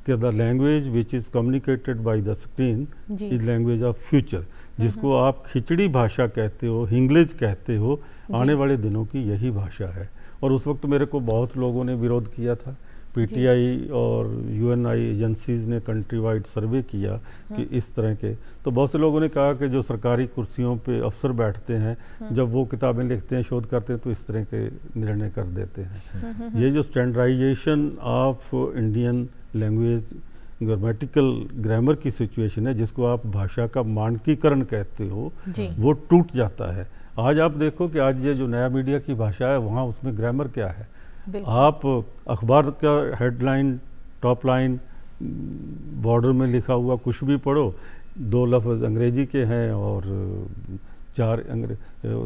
कि the language which is communicated by the screen is language of future, जिसको आप खिचड़ी भाषा कहते हो, हिंग्लिश कहते हो, आने वाले दिनों की यही भाषा है। और उस वक्त मेरे को बहुत लोगों ने विरोध किया था। पीटीआई और यूएनआई एजेंसीज ने कंट्री वाइड सर्वे किया कि इस तरह के, तो बहुत से लोगों ने कहा कि जो सरकारी कुर्सियों पे अफसर बैठते हैं, जब वो किताबें लिखते हैं, शोध करते हैं, तो इस तरह के निर्णय कर देते हैं। ये जो standardisation of Indian language grammatical grammar की सिचुएशन है, जिसको आप भाषा का मानकीकरण कहते हो, वो टूट जाता है। आज आप देखो कि आज ये जो नया मीडिया की भाषा है, वहाँ उसमें ग्रामर क्या है। आप अखबार का हेडलाइन, टॉप लाइन, बॉर्डर में लिखा हुआ कुछ भी पढ़ो, 2 लफ्ज़ अंग्रेजी के हैं और 4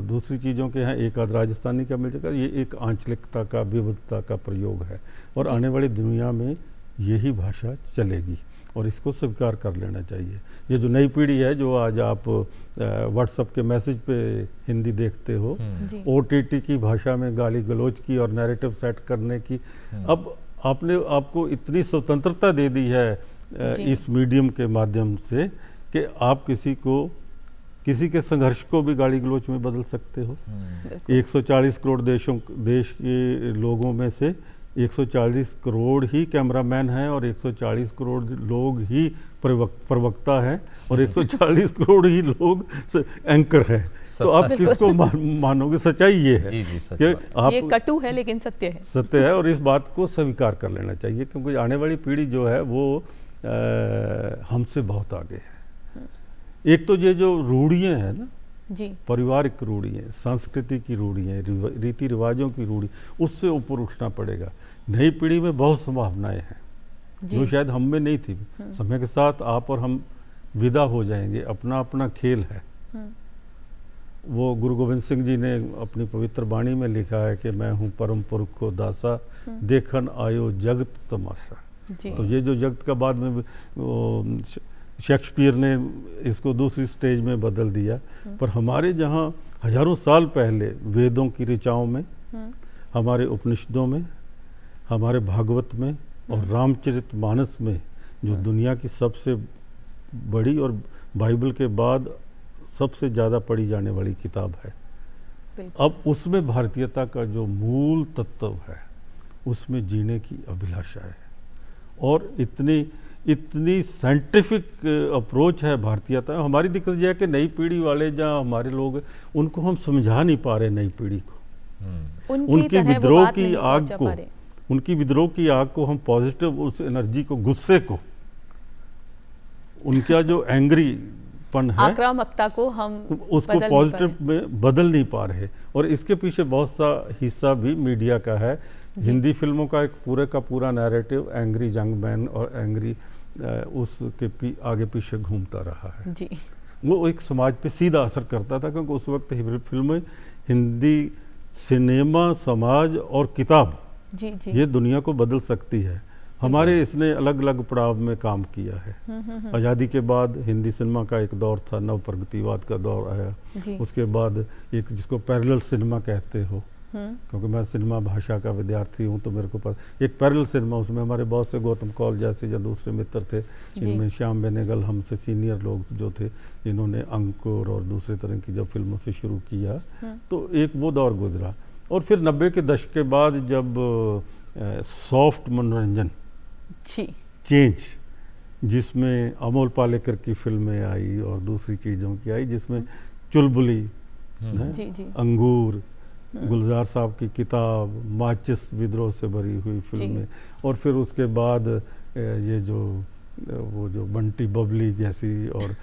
दूसरी चीज़ों के हैं, एक आध राजस्थानी का मिल जाएगा। ये एक आंचलिकता का, विविधता का प्रयोग है और आने वाली दुनिया में यही भाषा चलेगी और इसको स्वीकार कर लेना चाहिए। ये जो नई पीढ़ी है, जो आज आप व्हाट्सएप के मैसेज पे हिंदी देखते हो, ओटीटी की भाषा में गाली गलौज की और नैरेटिव सेट करने की, अब आपको इतनी स्वतंत्रता दे दी है इस मीडियम के माध्यम से कि आप किसी के संघर्ष को भी गाली गलौज में बदल सकते हो। 140 करोड़ देश के लोगों में से 140 करोड़ ही कैमरामैन हैं और 140 करोड़ लोग ही प्रवक्ता हैं और 140 करोड़ ही लोग एंकर हैं। तो आप किसको मानोगे? सच्चाई ये है कि आप, ये कटु है लेकिन सत्य है, सत्य है और इस बात को स्वीकार कर लेना चाहिए, क्योंकि आने वाली पीढ़ी जो है वो हमसे बहुत आगे है। एक तो ये जो रूढ़ियाँ हैं ना जी, पारिवारिक रूढ़ियाँ, संस्कृति की रूढ़ियाँ, रीति रिवाजों की रूढ़ी, उससे ऊपर उठना पड़ेगा। नई पीढ़ी में बहुत संभावनाएं हैं जो शायद हम में नहीं थी। समय के साथ आप और हम विदा हो जाएंगे, अपना अपना खेल है। वो गुरु गोविंद सिंह जी ने अपनी पवित्र वाणी में लिखा है कि मैं हूँ परम पुरख को दासा, देखन आयो जगत तमाशा। तो ये जो जगत का बाद में शेक्सपियर ने इसको दूसरी स्टेज में बदल दिया, पर हमारे जहाँ हजारों साल पहले वेदों की ऋचाओं में, हमारे उपनिषदों में, हमारे भागवत में और रामचरितमानस में, जो दुनिया की सबसे बड़ी और बाइबल के बाद सबसे ज़्यादा पढ़ी जाने वाली किताब है, अब उसमें भारतीयता का जो मूल तत्व है, उसमें जीने की अभिलाषा है और इतनी साइंटिफिक अप्रोच है भारतीयता। हमारी दिक्कत यह है कि नई पीढ़ी वाले जहाँ हमारे लोग, उनको हम समझा नहीं पा रहे। नई पीढ़ी को उनकी विद्रोह की आग को, उनकी विद्रोह की आग को हम पॉजिटिव, उस एनर्जी को, गुस्से को, उनका जो एंग्रीपन है, आक्रामकता को हम उसको पॉजिटिव में बदल नहीं पा रहे। और इसके पीछे बहुत सा हिस्सा भी मीडिया का है। हिंदी फिल्मों का एक पूरे का पूरा नैरेटिव एंग्री यंग मैन और एंग्री उसके आगे पीछे घूमता रहा है जी। वो एक समाज पे सीधा असर करता था, क्योंकि उस वक्त फिल्में, हिंदी सिनेमा, समाज और किताब जी, ये दुनिया को बदल सकती है। हमारे इसने अलग अलग पड़ाव में काम किया है। आज़ादी के बाद हिंदी सिनेमा का एक दौर था, नव प्रगतिवाद का दौर आया। उसके बाद एक जिसको पैरेलल सिनेमा कहते हो, क्योंकि मैं सिनेमा भाषा का विद्यार्थी हूँ, तो मेरे को पास एक पैरेलल सिनेमा, उसमें हमारे बहुत से गौतम कौल जैसे या दूसरे मित्र थे, इनमें श्याम बेनेगल, हमसे सीनियर लोग जो थे, इन्होंने अंकुर और दूसरे तरह की जब फिल्मों से शुरू किया, तो एक वो दौर गुजरा। और फिर 90 के दशक के बाद जब सॉफ्ट मनोरंजन चेंज, जिसमें अमोल पालेकर की फिल्में आई और दूसरी चीज़ों की आई, जिसमें चुलबुली, अंगूर, गुलजार साहब की किताब, माचिस विद्रोह से भरी हुई फिल्में, और फिर उसके बाद ये जो बंटी बबली जैसी, और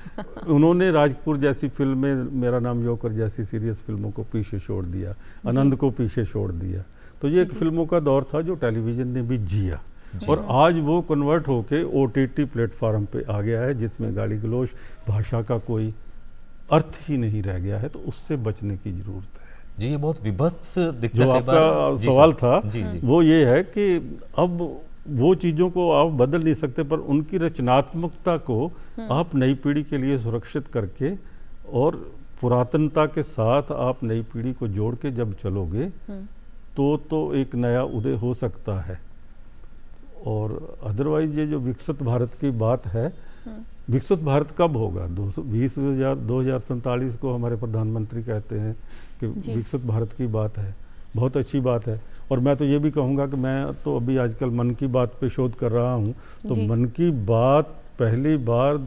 उन्होंने राजपुर जैसी फिल्में, मेरा नाम जोकर जैसी सीरियस फिल्मों को पीछे छोड़ दिया, आनंद को पीछे छोड़ दिया। तो ये एक फिल्मों का दौर था जो टेलीविज़न ने भी जिया, और आज वो कन्वर्ट होके OTT प्लेटफॉर्म पे आ गया है, जिसमें गाली गलौज भाषा का कोई अर्थ ही नहीं रह गया है। तो उससे बचने की ज़रूरत है। जी, ये बहुत विभत्स दिखता है। जो आपका सवाल था वो ये है कि अब वो चीज़ों को आप बदल नहीं सकते, पर उनकी रचनात्मकता को आप नई पीढ़ी के लिए सुरक्षित करके और पुरातनता के साथ आप नई पीढ़ी को जोड़ के जब चलोगे तो एक नया उदय हो सकता है। और अदरवाइज ये जो विकसित भारत की बात है, विकसित भारत कब होगा? 2047 को हमारे प्रधानमंत्री कहते हैं कि विकसित भारत की बात है, बहुत अच्छी बात है। और मैं तो ये भी कहूँगा कि मैं तो अभी आजकल मन की बात पे शोध कर रहा हूँ, तो मन की बात पहली बार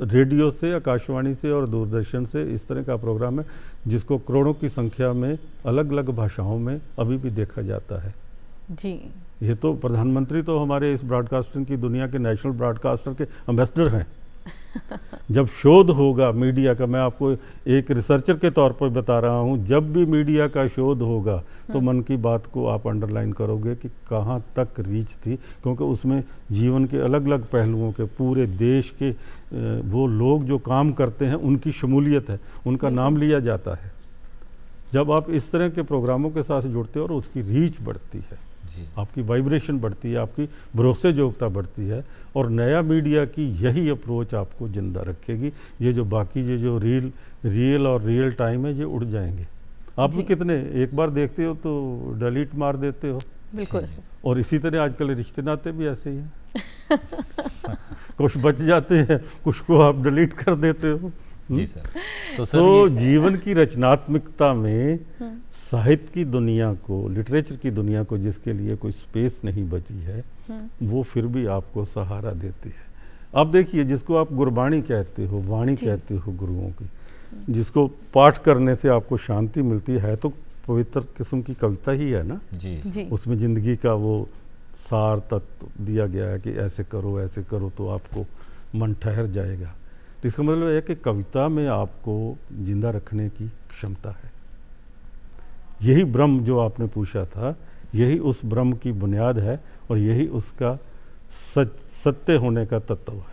रेडियो से, आकाशवाणी से और दूरदर्शन से इस तरह का प्रोग्राम है जिसको करोड़ों की संख्या में अलग अलग भाषाओं में अभी भी देखा जाता है। जी, ये तो प्रधानमंत्री तो हमारे इस ब्रॉडकास्टिंग की दुनिया के नेशनल ब्रॉडकास्टर के एम्बेसडर हैं। जब शोध होगा मीडिया का, मैं आपको एक रिसर्चर के तौर पर बता रहा हूँ, जब भी मीडिया का शोध होगा तो मन की बात को आप अंडरलाइन करोगे कि कहाँ तक रीच थी, क्योंकि उसमें जीवन के अलग अलग पहलुओं के, पूरे देश के वो लोग जो काम करते हैं उनकी शमूलियत है, उनका नाम लिया जाता है। जब आप इस तरह के प्रोग्रामों के साथ जुड़ते हो और उसकी रीच बढ़ती है, आपकी वाइब्रेशन बढ़ती है, आपकी भरोसेयोग्यता बढ़ती है, और नया मीडिया की यही अप्रोच आपको जिंदा रखेगी। ये जो बाकी ये जो रियल और रियल टाइम है, ये उड़ जाएंगे। आप भी कितने एक बार देखते हो तो डिलीट मार देते हो। बिल्कुल। और इसी तरह आजकल रिश्ते नाते भी ऐसे ही हैं। कुछ बच जाते हैं, कुछ को आप डिलीट कर देते हो। जी सर। तो जीवन की रचनात्मकता में साहित्य की दुनिया को, लिटरेचर की दुनिया को, जिसके लिए कोई स्पेस नहीं बची है, वो फिर भी आपको सहारा देती है। आप देखिए, जिसको आप गुरबाणी कहते हो, वाणी कहते हो गुरुओं की, जिसको पाठ करने से आपको शांति मिलती है तो पवित्र किस्म की कविता ही है ना। जी। उसमें जिंदगी का वो सार तत्व दिया गया है कि ऐसे करो तो आपको मन ठहर जाएगा। तो इसका मतलब है कि कविता में आपको जिंदा रखने की क्षमता है। यही ब्रह्म जो आपने पूछा था, यही उस ब्रह्म की बुनियाद है और यही उसका सत्य होने का तत्व है।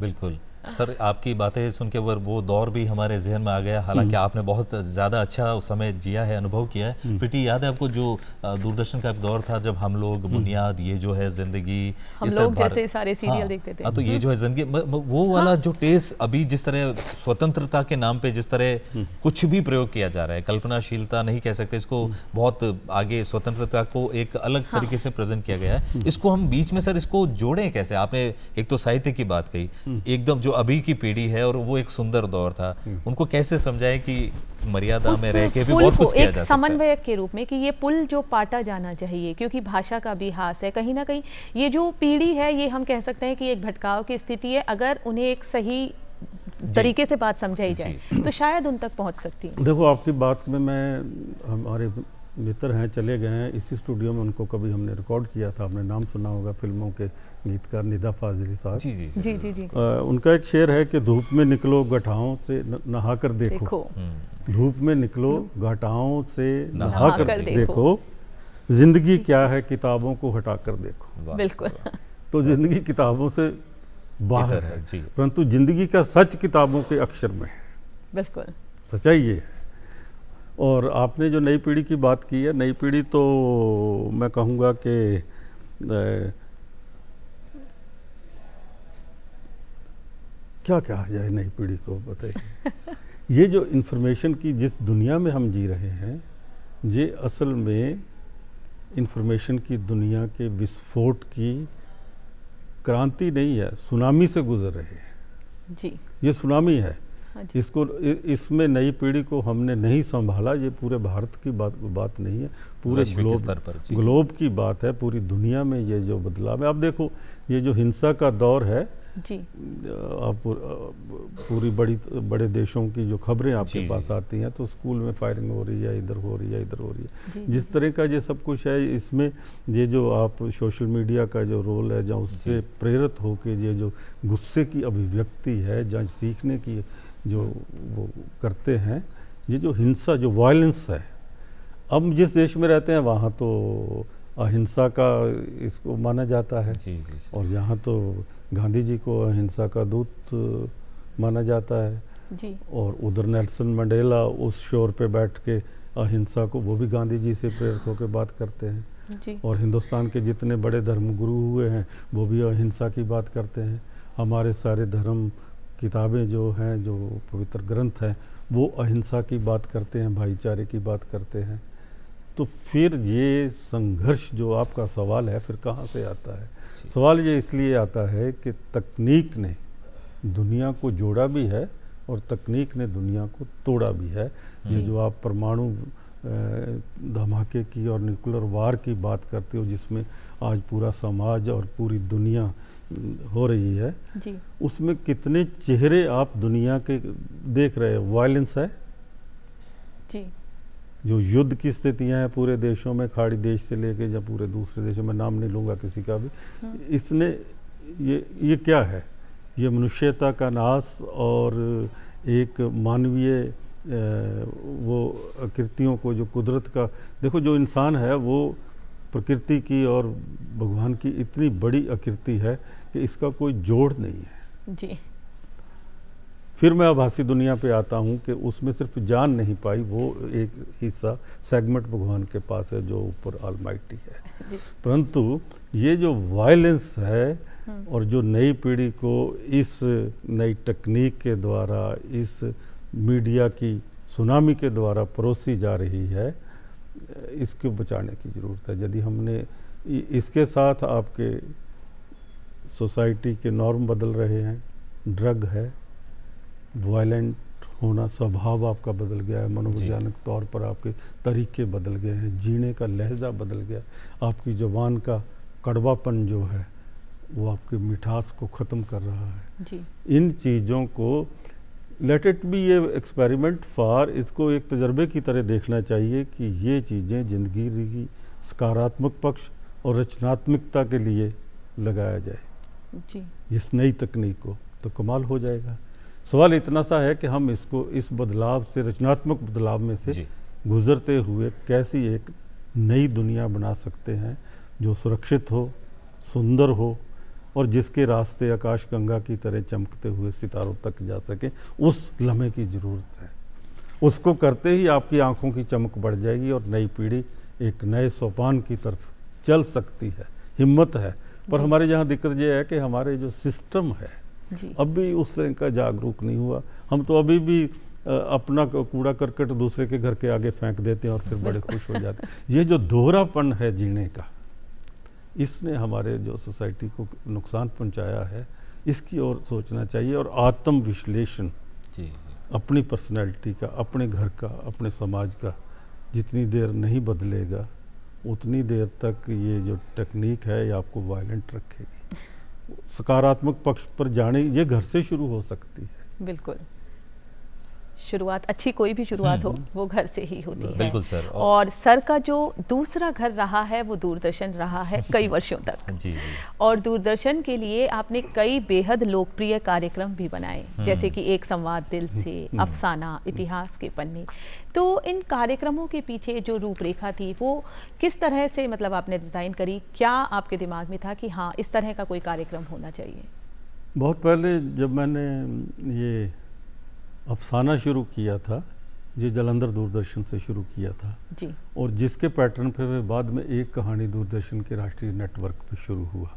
बिल्कुल सर, आपकी बातें सुन के वो दौर भी हमारे जहन में आ गया। हालांकि आपने बहुत ज़्यादा अच्छा उस समय जिया है, अनुभव किया है। प्रीति, याद है आपको जो दूरदर्शन का एक दौर था जब हम लोग बुनियाद, ये जो है जिंदगी, हम लोग जैसे सारे सीरियल देखते थे। तो ये जो है जिंदगी, वो वाला जो टेस्ट, अभी जिस तरह स्वतंत्रता के नाम पे जिस तरह कुछ भी प्रयोग किया जा रहा है, कल्पनाशीलता नहीं कह सकते इसको, बहुत आगे स्वतंत्रता को एक अलग तरीके से प्रेजेंट किया गया है। इसको हम बीच में सर इसको जोड़ें कैसे? आपने एक तो साहित्य की बात कही, एकदम जो अभी की पीढ़ी है और वो एक सुंदर दौर था, उनको कैसे समझाएं कि मर्यादा में रह के भी बहुत कुछ किया जा सकता है। समन्वयक के रूप में कि ये पुल जो पाटा जाना चाहिए, क्योंकि भाषा का भी हास है कहीं ना कहीं। ये जो पीढ़ी है, ये हम कह सकते हैं कि एक भटकाव की स्थिति है। अगर उन्हें एक सही तरीके से बात समझाई जाए तो शायद उन तक पहुंच सकती है। देखो, आपकी बात में हमारे मित्र हैं, चले गए हैं, इसी स्टूडियो में उनको कभी हमने रिकॉर्ड किया था। आपने नाम सुना होगा, फिल्मों के गीतकार निदा फाजिली साहब। जी। उनका एक शेर है कि धूप में निकलो घटाओं से नहा कर देखो। धूप में निकलो घटाओं से नहा कर देखो, जिंदगी क्या है किताबों को हटा कर देखो। बिल्कुल। तो जिंदगी किताबों से बाहर है, परंतु जिंदगी का सच किताबों के अक्षर में है। बिल्कुल, सच्चाई ये है। और आपने जो नई पीढ़ी की बात की है, नई पीढ़ी तो मैं कहूँगा कि क्या कहा जाए नई पीढ़ी को, बताइए। ये जो इन्फॉर्मेशन की जिस दुनिया में हम जी रहे हैं, ये असल में इन्फॉर्मेशन की दुनिया के विस्फोट की क्रांति नहीं है, सुनामी से गुजर रहे हैं जी। ये सुनामी है। इसको, इसमें नई पीढ़ी को हमने नहीं संभाला। ये पूरे भारत की बात नहीं है, पूरे ग्लोब की बात है, पूरी दुनिया में ये जो बदलाव है। आप देखो, ये जो हिंसा का दौर है जी, आप पूरी बड़े देशों की जो खबरें आपके पास आती हैं, तो स्कूल में फायरिंग हो रही है, इधर हो रही है, इधर हो रही है, जिस तरह का ये सब कुछ है, इसमें ये जो आप सोशल मीडिया का जो रोल है, जहाँ उससे प्रेरित होकर ये जो गुस्से की अभिव्यक्ति है, जहाँ सीखने की जो वो करते हैं, ये जो हिंसा, जो वायलेंस है, हम जिस देश में रहते हैं वहाँ तो अहिंसा का इसको माना जाता है। जी जी सर। और यहाँ तो गांधी जी को अहिंसा का दूत माना जाता है जी। और उधर नेल्सन मंडेला उस शोर पे बैठ के अहिंसा को, वो भी गांधी जी से प्रेरित होकर बात करते हैं। जी। और हिंदुस्तान के जितने बड़े धर्मगुरु हुए हैं वो भी अहिंसा की बात करते हैं। हमारे सारे धर्म किताबें जो हैं, जो पवित्र ग्रंथ हैं, वो अहिंसा की बात करते हैं, भाईचारे की बात करते हैं। तो फिर ये संघर्ष जो आपका सवाल है फिर कहाँ से आता है? सवाल ये इसलिए आता है कि तकनीक ने दुनिया को जोड़ा भी है और तकनीक ने दुनिया को तोड़ा भी है। ये जो आप परमाणु धमाके की और न्यूक्लियर वार की बात करते हो, जिसमें आज पूरा समाज और पूरी दुनिया हो रही है जी। उसमें कितने चेहरे आप दुनिया के देख रहे हो। वायलेंस है जी। जो युद्ध की स्थितियां हैं पूरे देशों में, खाड़ी देश से लेके या पूरे दूसरे देशों में, नाम नहीं लूँगा किसी का भी, इसने ये क्या है? ये मनुष्यता का नाश और एक मानवीय वो कृतियों को, जो कुदरत का, देखो जो इंसान है वो प्रकृति की और भगवान की इतनी बड़ी आकृति है कि इसका कोई जोड़ नहीं है। जी। फिर मैं आभासी दुनिया पे आता हूँ कि उसमें सिर्फ जान नहीं पाई, वो एक हिस्सा सेगमेंट भगवान के पास है जो ऊपर ऑलमाइटी है। परंतु ये जो वायलेंस है और जो नई पीढ़ी को इस नई तकनीक के द्वारा, इस मीडिया की सुनामी के द्वारा परोसी जा रही है, इसको बचाने की ज़रूरत है। यदि हमने इसके साथ आपके सोसाइटी के नॉर्म बदल रहे हैं, ड्रग है, वायलेंट होना, स्वभाव आपका बदल गया है, मनोवैज्ञानिक तौर पर आपके तरीके बदल गए हैं, जीने का लहजा बदल गया, आपकी ज़ुबान का कड़वापन जो है वो आपकी मिठास को ख़त्म कर रहा है जी। इन चीज़ों को लेट इट बी ये एक्सपेरिमेंट फॉर, इसको एक तजर्बे की तरह देखना चाहिए कि ये चीज़ें ज़िंदगी की सकारात्मक पक्ष और रचनात्मकता के लिए लगाया जाए जी। इस नई तकनीक को, तो कमाल हो जाएगा। सवाल इतना सा है कि हम इसको, इस बदलाव से, रचनात्मक बदलाव में से गुजरते हुए कैसी एक नई दुनिया बना सकते हैं जो सुरक्षित हो, सुंदर हो और जिसके रास्ते आकाश गंगा की तरह चमकते हुए सितारों तक जा सके। उस लम्हे की ज़रूरत है। उसको करते ही आपकी आंखों की चमक बढ़ जाएगी और नई पीढ़ी एक नए सोपान की तरफ चल सकती है। हिम्मत है, पर हमारे यहाँ दिक्कत ये है कि हमारे जो सिस्टम है अब भी उस तरह का जागरूक नहीं हुआ। हम तो अभी भी अपना कूड़ा करकट दूसरे के घर के आगे फेंक देते हैं और फिर बड़े खुश हो जाते हैं। ये जो दोहरापन है जीने का, इसने हमारे जो सोसाइटी को नुकसान पहुंचाया है, इसकी ओर सोचना चाहिए। और आत्म विश्लेषण अपनी पर्सनैलिटी का, अपने घर का, अपने समाज का जितनी देर नहीं बदलेगा उतनी देर तक ये जो टेक्निक है ये आपको वायलेंट रखेगी। सकारात्मक पक्ष पर जाने, ये घर से शुरू हो सकती है। बिल्कुल, शुरुआत अच्छी कोई भी शुरुआत हो वो घर से ही होती है। बिल्कुल सर। और सर का जो दूसरा घर रहा है वो दूरदर्शन रहा है कई वर्षों तक। जी। और दूरदर्शन के लिए आपने कई बेहद लोकप्रिय कार्यक्रम भी बनाए, जैसे कि एक संवाद दिल से, अफसाना, इतिहास के पन्ने। तो इन कार्यक्रमों के पीछे जो रूपरेखा थी वो किस तरह से, मतलब आपने डिज़ाइन करी? क्या आपके दिमाग में था कि हाँ इस तरह का कोई कार्यक्रम होना चाहिए? बहुत पहले जब मैंने ये अफसाना शुरू किया था, ये जालंधर दूरदर्शन से शुरू किया था जी। और जिसके पैटर्न पे बाद में एक कहानी दूरदर्शन के राष्ट्रीय नेटवर्क पे शुरू हुआ।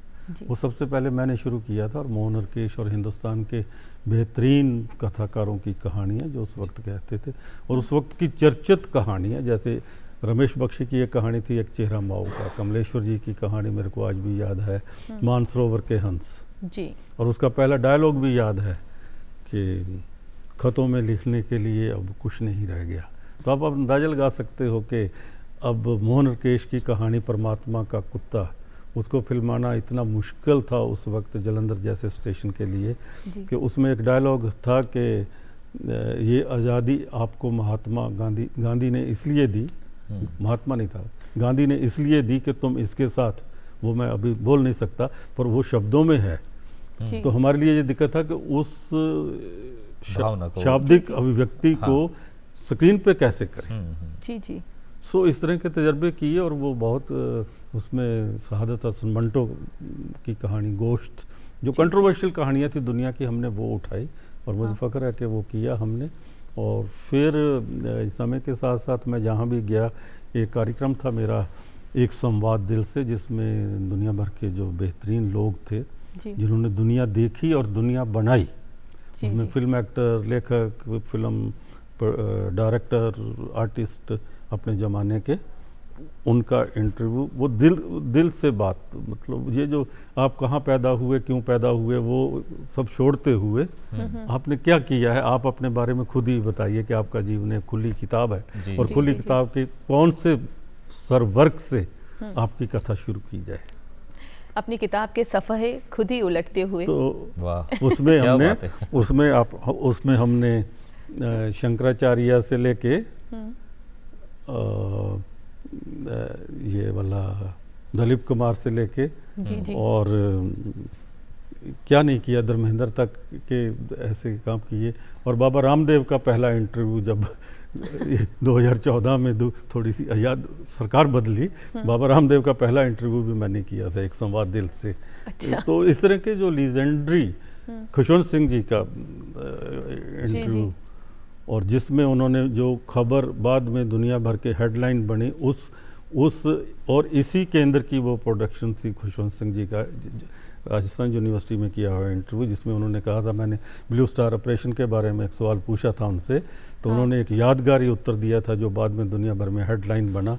वो सबसे पहले मैंने शुरू किया था और मोहन हरकेश और हिंदुस्तान के बेहतरीन कथाकारों की कहानियाँ जो उस वक्त कहते थे और उस वक्त की चर्चित कहानियाँ, जैसे रमेश बख्शी की एक कहानी थी एक चेहरा माओ का, कमलेश्वर जी की कहानी मेरे को आज भी याद है, मानसरोवर के हंस जी। और उसका पहला डायलॉग भी याद है कि खतों में लिखने के लिए अब कुछ नहीं रह गया। तो आप अंदाज़ा लगा सकते हो कि अब मोहन हरकेश की कहानी परमात्मा का कुत्ता, उसको फिल्माना इतना मुश्किल था उस वक्त जालंधर जैसे स्टेशन के लिए कि उसमें एक डायलॉग था कि ये आज़ादी आपको महात्मा गांधी ने इसलिए दी, महात्मा नहीं था, गांधी ने इसलिए दी कि तुम इसके साथ, वो मैं अभी बोल नहीं सकता पर वो शब्दों में है। तो हमारे लिए ये दिक्कत था कि उस शाब्दिक अभिव्यक्ति को स्क्रीन पे कैसे करें। जी जी। सो इस तरह के तजर्बे किए और वो बहुत उसमें शहादत हसन मंटो की कहानी गोश्त, जो कंट्रोवर्शियल कहानियाँ थी दुनिया की, हमने वो उठाई और मुझे फ़ख्र है कि वो किया हमने। और फिर समय के साथ साथ मैं जहाँ भी गया, एक कार्यक्रम था मेरा एक संवाद दिल से, जिसमें दुनिया भर के जो बेहतरीन लोग थे जिन्होंने दुनिया देखी और दुनिया बनाई, उसमें फिल्म एक्टर, लेखक, फिल्म डायरेक्टर, आर्टिस्ट अपने ज़माने के, उनका इंटरव्यू, वो दिल से बात, मतलब ये जो आप कहाँ पैदा हुए, क्यों पैदा हुए, वो सब छोड़ते हुए आपने क्या किया है, आप अपने बारे में खुद ही बताइए कि आपका जीवन एक खुली किताब है और खुली किताब के कौन से सरवर्ग से आपकी कथा शुरू की जाए। अपनी किताब के सफ़हे खुद ही उलटते हुए, तो उसमें हमने शंकराचार्य से लेके ये वाला दलीप कुमार से लेके और क्या नहीं किया, धर्मेंद्र तक के ऐसे काम किए। और बाबा रामदेव का पहला इंटरव्यू जब 2014 में थोड़ी सी याद सरकार बदली, बाबा रामदेव का पहला इंटरव्यू भी मैंने किया था एक संवाद दिल से। अच्छा। तो इस तरह के जो लीजेंडरी, खुशवंत सिंह जी का इंटरव्यू, और जिसमें उन्होंने जो खबर बाद में दुनिया भर के हेडलाइन बनी, उस और इसी केंद्र की वो प्रोडक्शन थी खुशवंत सिंह जी का राजस्थान यूनिवर्सिटी में किया हुआ इंटरव्यू, जिसमें उन्होंने कहा था, मैंने ब्लू स्टार ऑपरेशन के बारे में एक सवाल पूछा था उनसे, तो उन्होंने एक यादगारी उत्तर दिया था जो बाद में दुनिया भर में हेडलाइन बना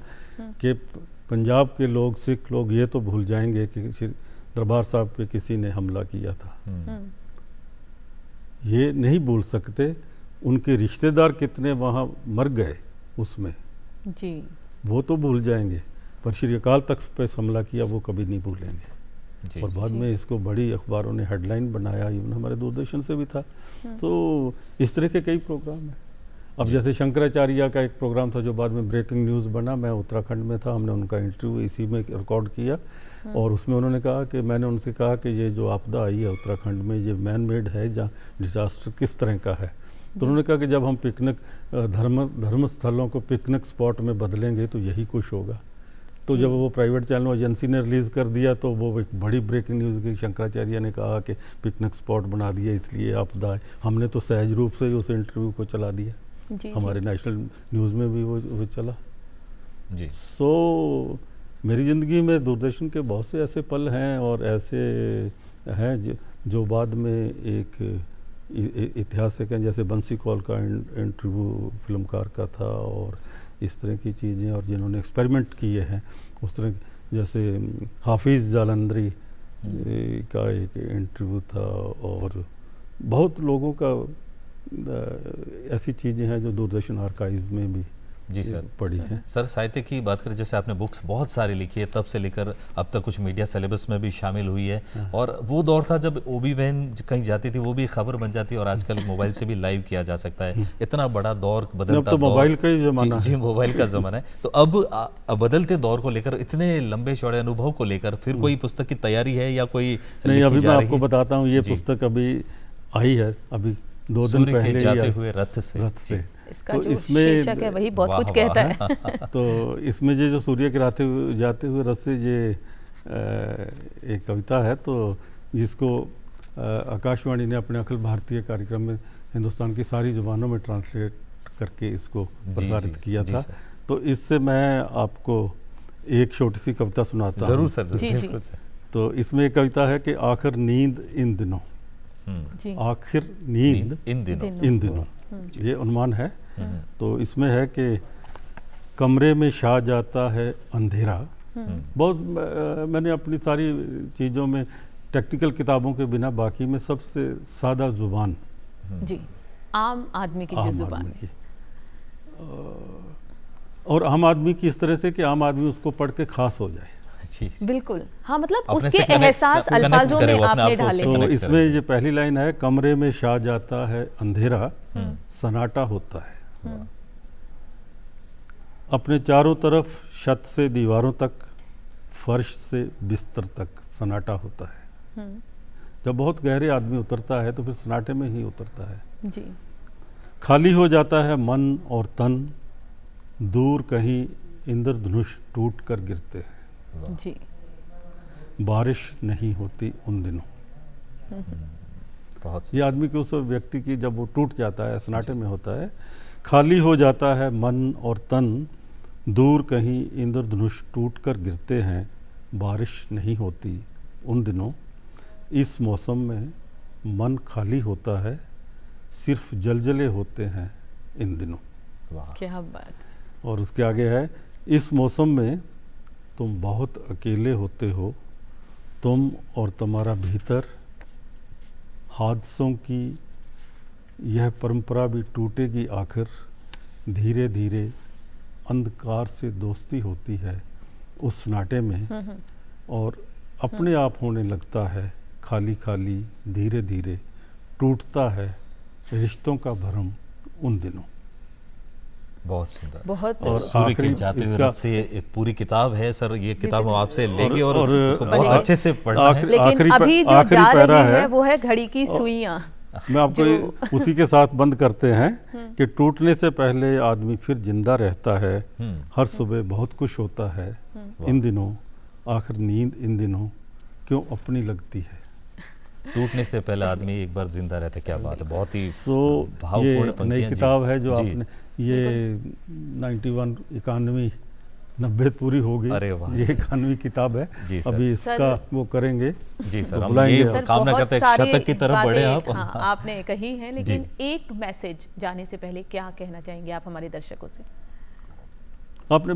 कि पंजाब के लोग, सिख लोग ये तो भूल जाएंगे कि दरबार साहब पे किसी ने हमला किया था, ये नहीं भूल सकते। उनके रिश्तेदार कितने वहाँ मर गए उसमें जी, वो तो भूल जाएंगे, पर श्री अकाल तख्त पे हमला किया वो कभी नहीं भूलेंगे। जी, और बाद में इसको बड़ी अखबारों ने हेडलाइन बनाया, इवन हमारे दूरदर्शन से भी था। तो इस तरह के कई प्रोग्राम हैं। अब जैसे शंकराचार्य का एक प्रोग्राम था जो बाद में ब्रेकिंग न्यूज़ बना, मैं उत्तराखंड में था, हमने उनका इंटरव्यू इसी में रिकॉर्ड किया और उसमें उन्होंने कहा कि मैंने उनसे कहा कि ये जो आपदा आई है उत्तराखंड में, ये मैन मेड है या डिजास्टर किस तरह का है। तो उन्होंने कहा कि जब हम पिकनिक धर्म स्थलों को पिकनिक स्पॉट में बदलेंगे तो यही कुछ होगा। तो जब वो प्राइवेट चैनल एजेंसी ने रिलीज़ कर दिया तो वो एक बड़ी ब्रेकिंग न्यूज़ की, शंकराचार्य ने कहा कि पिकनिक स्पॉट बना दिया इसलिए आपदा है। हमने तो सहज रूप से उस इंटरव्यू को चला दिया, हमारे नेशनल न्यूज़ में भी वो चला जी। सो मेरी ज़िंदगी में दूरदर्शन के बहुत से ऐसे पल हैं और ऐसे हैं जो बाद में एक ऐतिहासिक हैं, जैसे बंसी कौल का इंटरव्यू फिल्मकार का था और इस तरह की चीज़ें, और जिन्होंने एक्सपेरिमेंट किए हैं उस तरह, जैसे हाफिज़ जालंधरी का एक इंटरव्यू था, और बहुत लोगों का ऐसी चीज़ें हैं जो दूरदर्शन आर्काइव में भी जी सर पढ़ी है। सर साहित्य की बात करें, जैसे आपने बुक्स बहुत सारी लिखी है, तब से लेकर अब तक कुछ मीडिया सिलेबस में भी शामिल हुई है, और वो दौर था जब ओबी वैन कहीं जाती थी वो भी खबर बन जाती है, और आजकल मोबाइल से भी लाइव किया जा सकता है। इतना बड़ा दौर बदलता, तो मोबाइल का ही ज़माना जी मोबाइल का ज़माना है। तो अब बदलते दौर को लेकर, इतने लंबे चौड़े अनुभव को लेकर फिर कोई पुस्तक की तैयारी है या कोई? नहीं, अभी मैं आपको बताता हूँ, ये पुस्तक अभी आई है, अभी 2 दिन पहले जाते हुए रथ से। इसका तो जो इसमें शीर्षक है वही बहुत कुछ कहता है। तो इसमें ये जो सूर्य के जाते हुए रथ से ये एक कविता है, तो जिसको आकाशवाणी ने अपने अखिल भारतीय कार्यक्रम में हिंदुस्तान की सारी ज़ुबानों में ट्रांसलेट करके इसको प्रसारित किया था। तो इससे मैं आपको एक छोटी सी कविता सुनाता हूँ। ज़रूर सर। तो इसमें एक कविता है कि आखिर नींद इन दिनों, आखिर नींद इन दिनों, ये उन्मान है। तो इसमें है कि कमरे में छा जाता है अंधेरा। बहुत मैंने अपनी सारी चीज़ों में टेक्निकल किताबों के बिना, बाकी में सबसे सादा जुबान जी, आम आदमी की जो जुबान है, और आम आदमी की इस तरह से कि आम आदमी उसको पढ़ के खास हो जाए। बिल्कुल, हाँ, मतलब उसके एहसास अल्फाजों में आपने ढाले। तो इसमें ये पहली लाइन है, कमरे में छा जाता है अंधेरा, सन्नाटा होता है, अपने चारों तरफ छत से दीवारों तक, फर्श से बिस्तर तक सन्नाटा होता है। जब बहुत गहरे आदमी उतरता है तो फिर सन्नाटे में ही उतरता है जी। खाली हो जाता है मन और तन, दूर कहीं इंद्रधनुष टूट कर गिरते हैं, जी। बारिश नहीं होती उन दिनों। बहुत ये आदमी के, उस व्यक्ति की जब वो टूट जाता है, सन्नाटे में होता है, खाली हो जाता है मन और तन, दूर कहीं इंद्रधनुष टूट कर गिरते हैं, बारिश नहीं होती उन दिनों। इस मौसम में मन खाली होता है, सिर्फ जलजले होते हैं इन दिनों। वाह, क्या बात। और उसके आगे है, इस मौसम में तुम बहुत अकेले होते हो, तुम और तुम्हारा भीतर, हादसों की यह परंपरा भी टूटेगी आखिर, धीरे धीरे अंधकार से दोस्ती होती है उस सन्नाटे में, और अपने आप होने लगता है खाली खाली, धीरे धीरे टूटता है रिश्तों का भरम उन दिनों। बहुत सुंदर। बहुत। और सूर्य के आखिरी जाते हुए इसका- रथ से एक पूरी किताब है सर, ये किताब हम आपसे और- लेंगे और और उसको बहुत पढ़ेंगे। अच्छे से पढ़ना है। लेकिन आखिरी अभी जो आखिरी जा पैरा रही है है, वो है घड़ी की सुइयां। मैं आपको उसी के साथ बंद करते हैं कि टूटने से पहले आदमी फिर जिंदा रहता है, हर सुबह बहुत कुछ होता है, इन दिनों आखिर नींद इन दिनों क्यों अपनी लगती है। टूटने से पहले आदमी एक बार जिंदा रहता है, क्या बात है, बहुत ही तो भावपूर्ण ये पंक्तियां नई जी। किताब है जो जी। आपने, ये 91 91 90 पूरी हो गई। अरे वाह ये सर। 91 किताब है। जी सर। अभी इसका वो करेंगे जी सर, तो हम बुलाएंगे ये आप। कामना बहुत करते हैं सारी शतक की तरफ बढ़े बातें, आप। हाँ, आपने कही है, लेकिन एक मैसेज जाने से पहले क्या कहना चाहेंगे आप हमारे दर्शकों से? आपने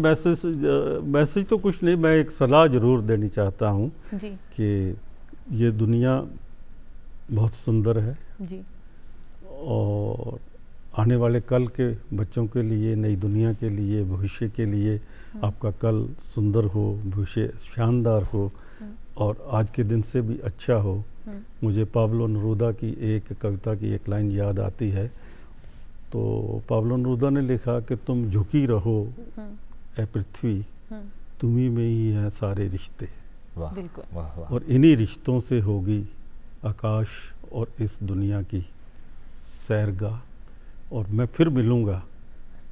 मैसेज तो कुछ नहीं, मैं एक सलाह जरूर देनी चाहता हूँ जी कि ये दुनिया बहुत सुंदर है, जी और आने वाले कल के बच्चों के लिए, नई दुनिया के लिए, भविष्य के लिए आपका कल सुंदर हो, भविष्य शानदार हो, और आज के दिन से भी अच्छा हो। मुझे पाब्लो नेरूदा की एक कविता की एक लाइन याद आती है। तो पाब्लो नेरूदा ने लिखा कि तुम झुकी रहो ए पृथ्वी, तुम्ही में ही है सारे रिश्ते, वाह बिल्कुल। वाह वाह। और इन्हीं रिश्तों से होगी आकाश और इस दुनिया की सैरगाह, और मैं फिर मिलूंगा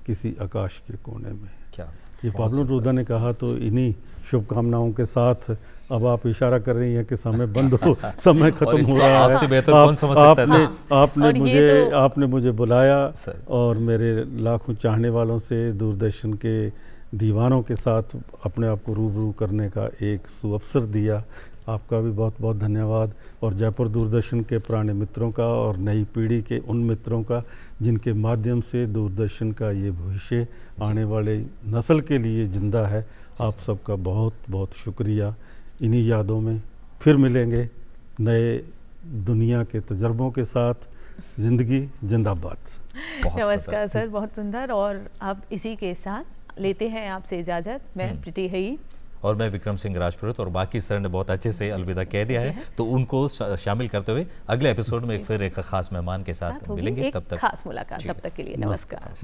किसी आकाश के कोने में। क्या ये बहुत पाब्लो सुंदर। नेरूदा ने कहा। तो इन्हीं शुभकामनाओं के साथ अब आप इशारा कर रही हैं कि समय बंद हो, समय खत्म इसको हो रहा है। आपसे बेहतर कौन समझ सकता है सर? और ये आपने मुझे बुलाया सर। और मेरे लाखों चाहने वालों से, दूरदर्शन के दीवानों के साथ अपने आप को रूबरू करने का एक सुअवसर दिया। आपका भी बहुत बहुत धन्यवाद, और जयपुर दूरदर्शन के पुराने मित्रों का और नई पीढ़ी के उन मित्रों का जिनके माध्यम से दूरदर्शन का ये भविष्य आने वाले नस्ल के लिए जिंदा है। आप सबका बहुत बहुत शुक्रिया। इन्हीं यादों में फिर मिलेंगे नए दुनिया के तजर्बों के साथ। ज़िंदगी जिंदाबाद। नमस्कार सर, बहुत सुंदर। और अब इसी के साथ लेते हैं आपसे इजाज़त। मैं प्रीति हई और मैं विक्रम सिंह राजपुरोहित, और बाकी सर ने बहुत अच्छे से अलविदा कह दिया है, तो उनको शामिल करते हुए अगले एपिसोड में फिर एक खास मेहमान के साथ होगी मिलेंगे। एक तब तक खास मुलाकात। तब तक के लिए नमस्कार।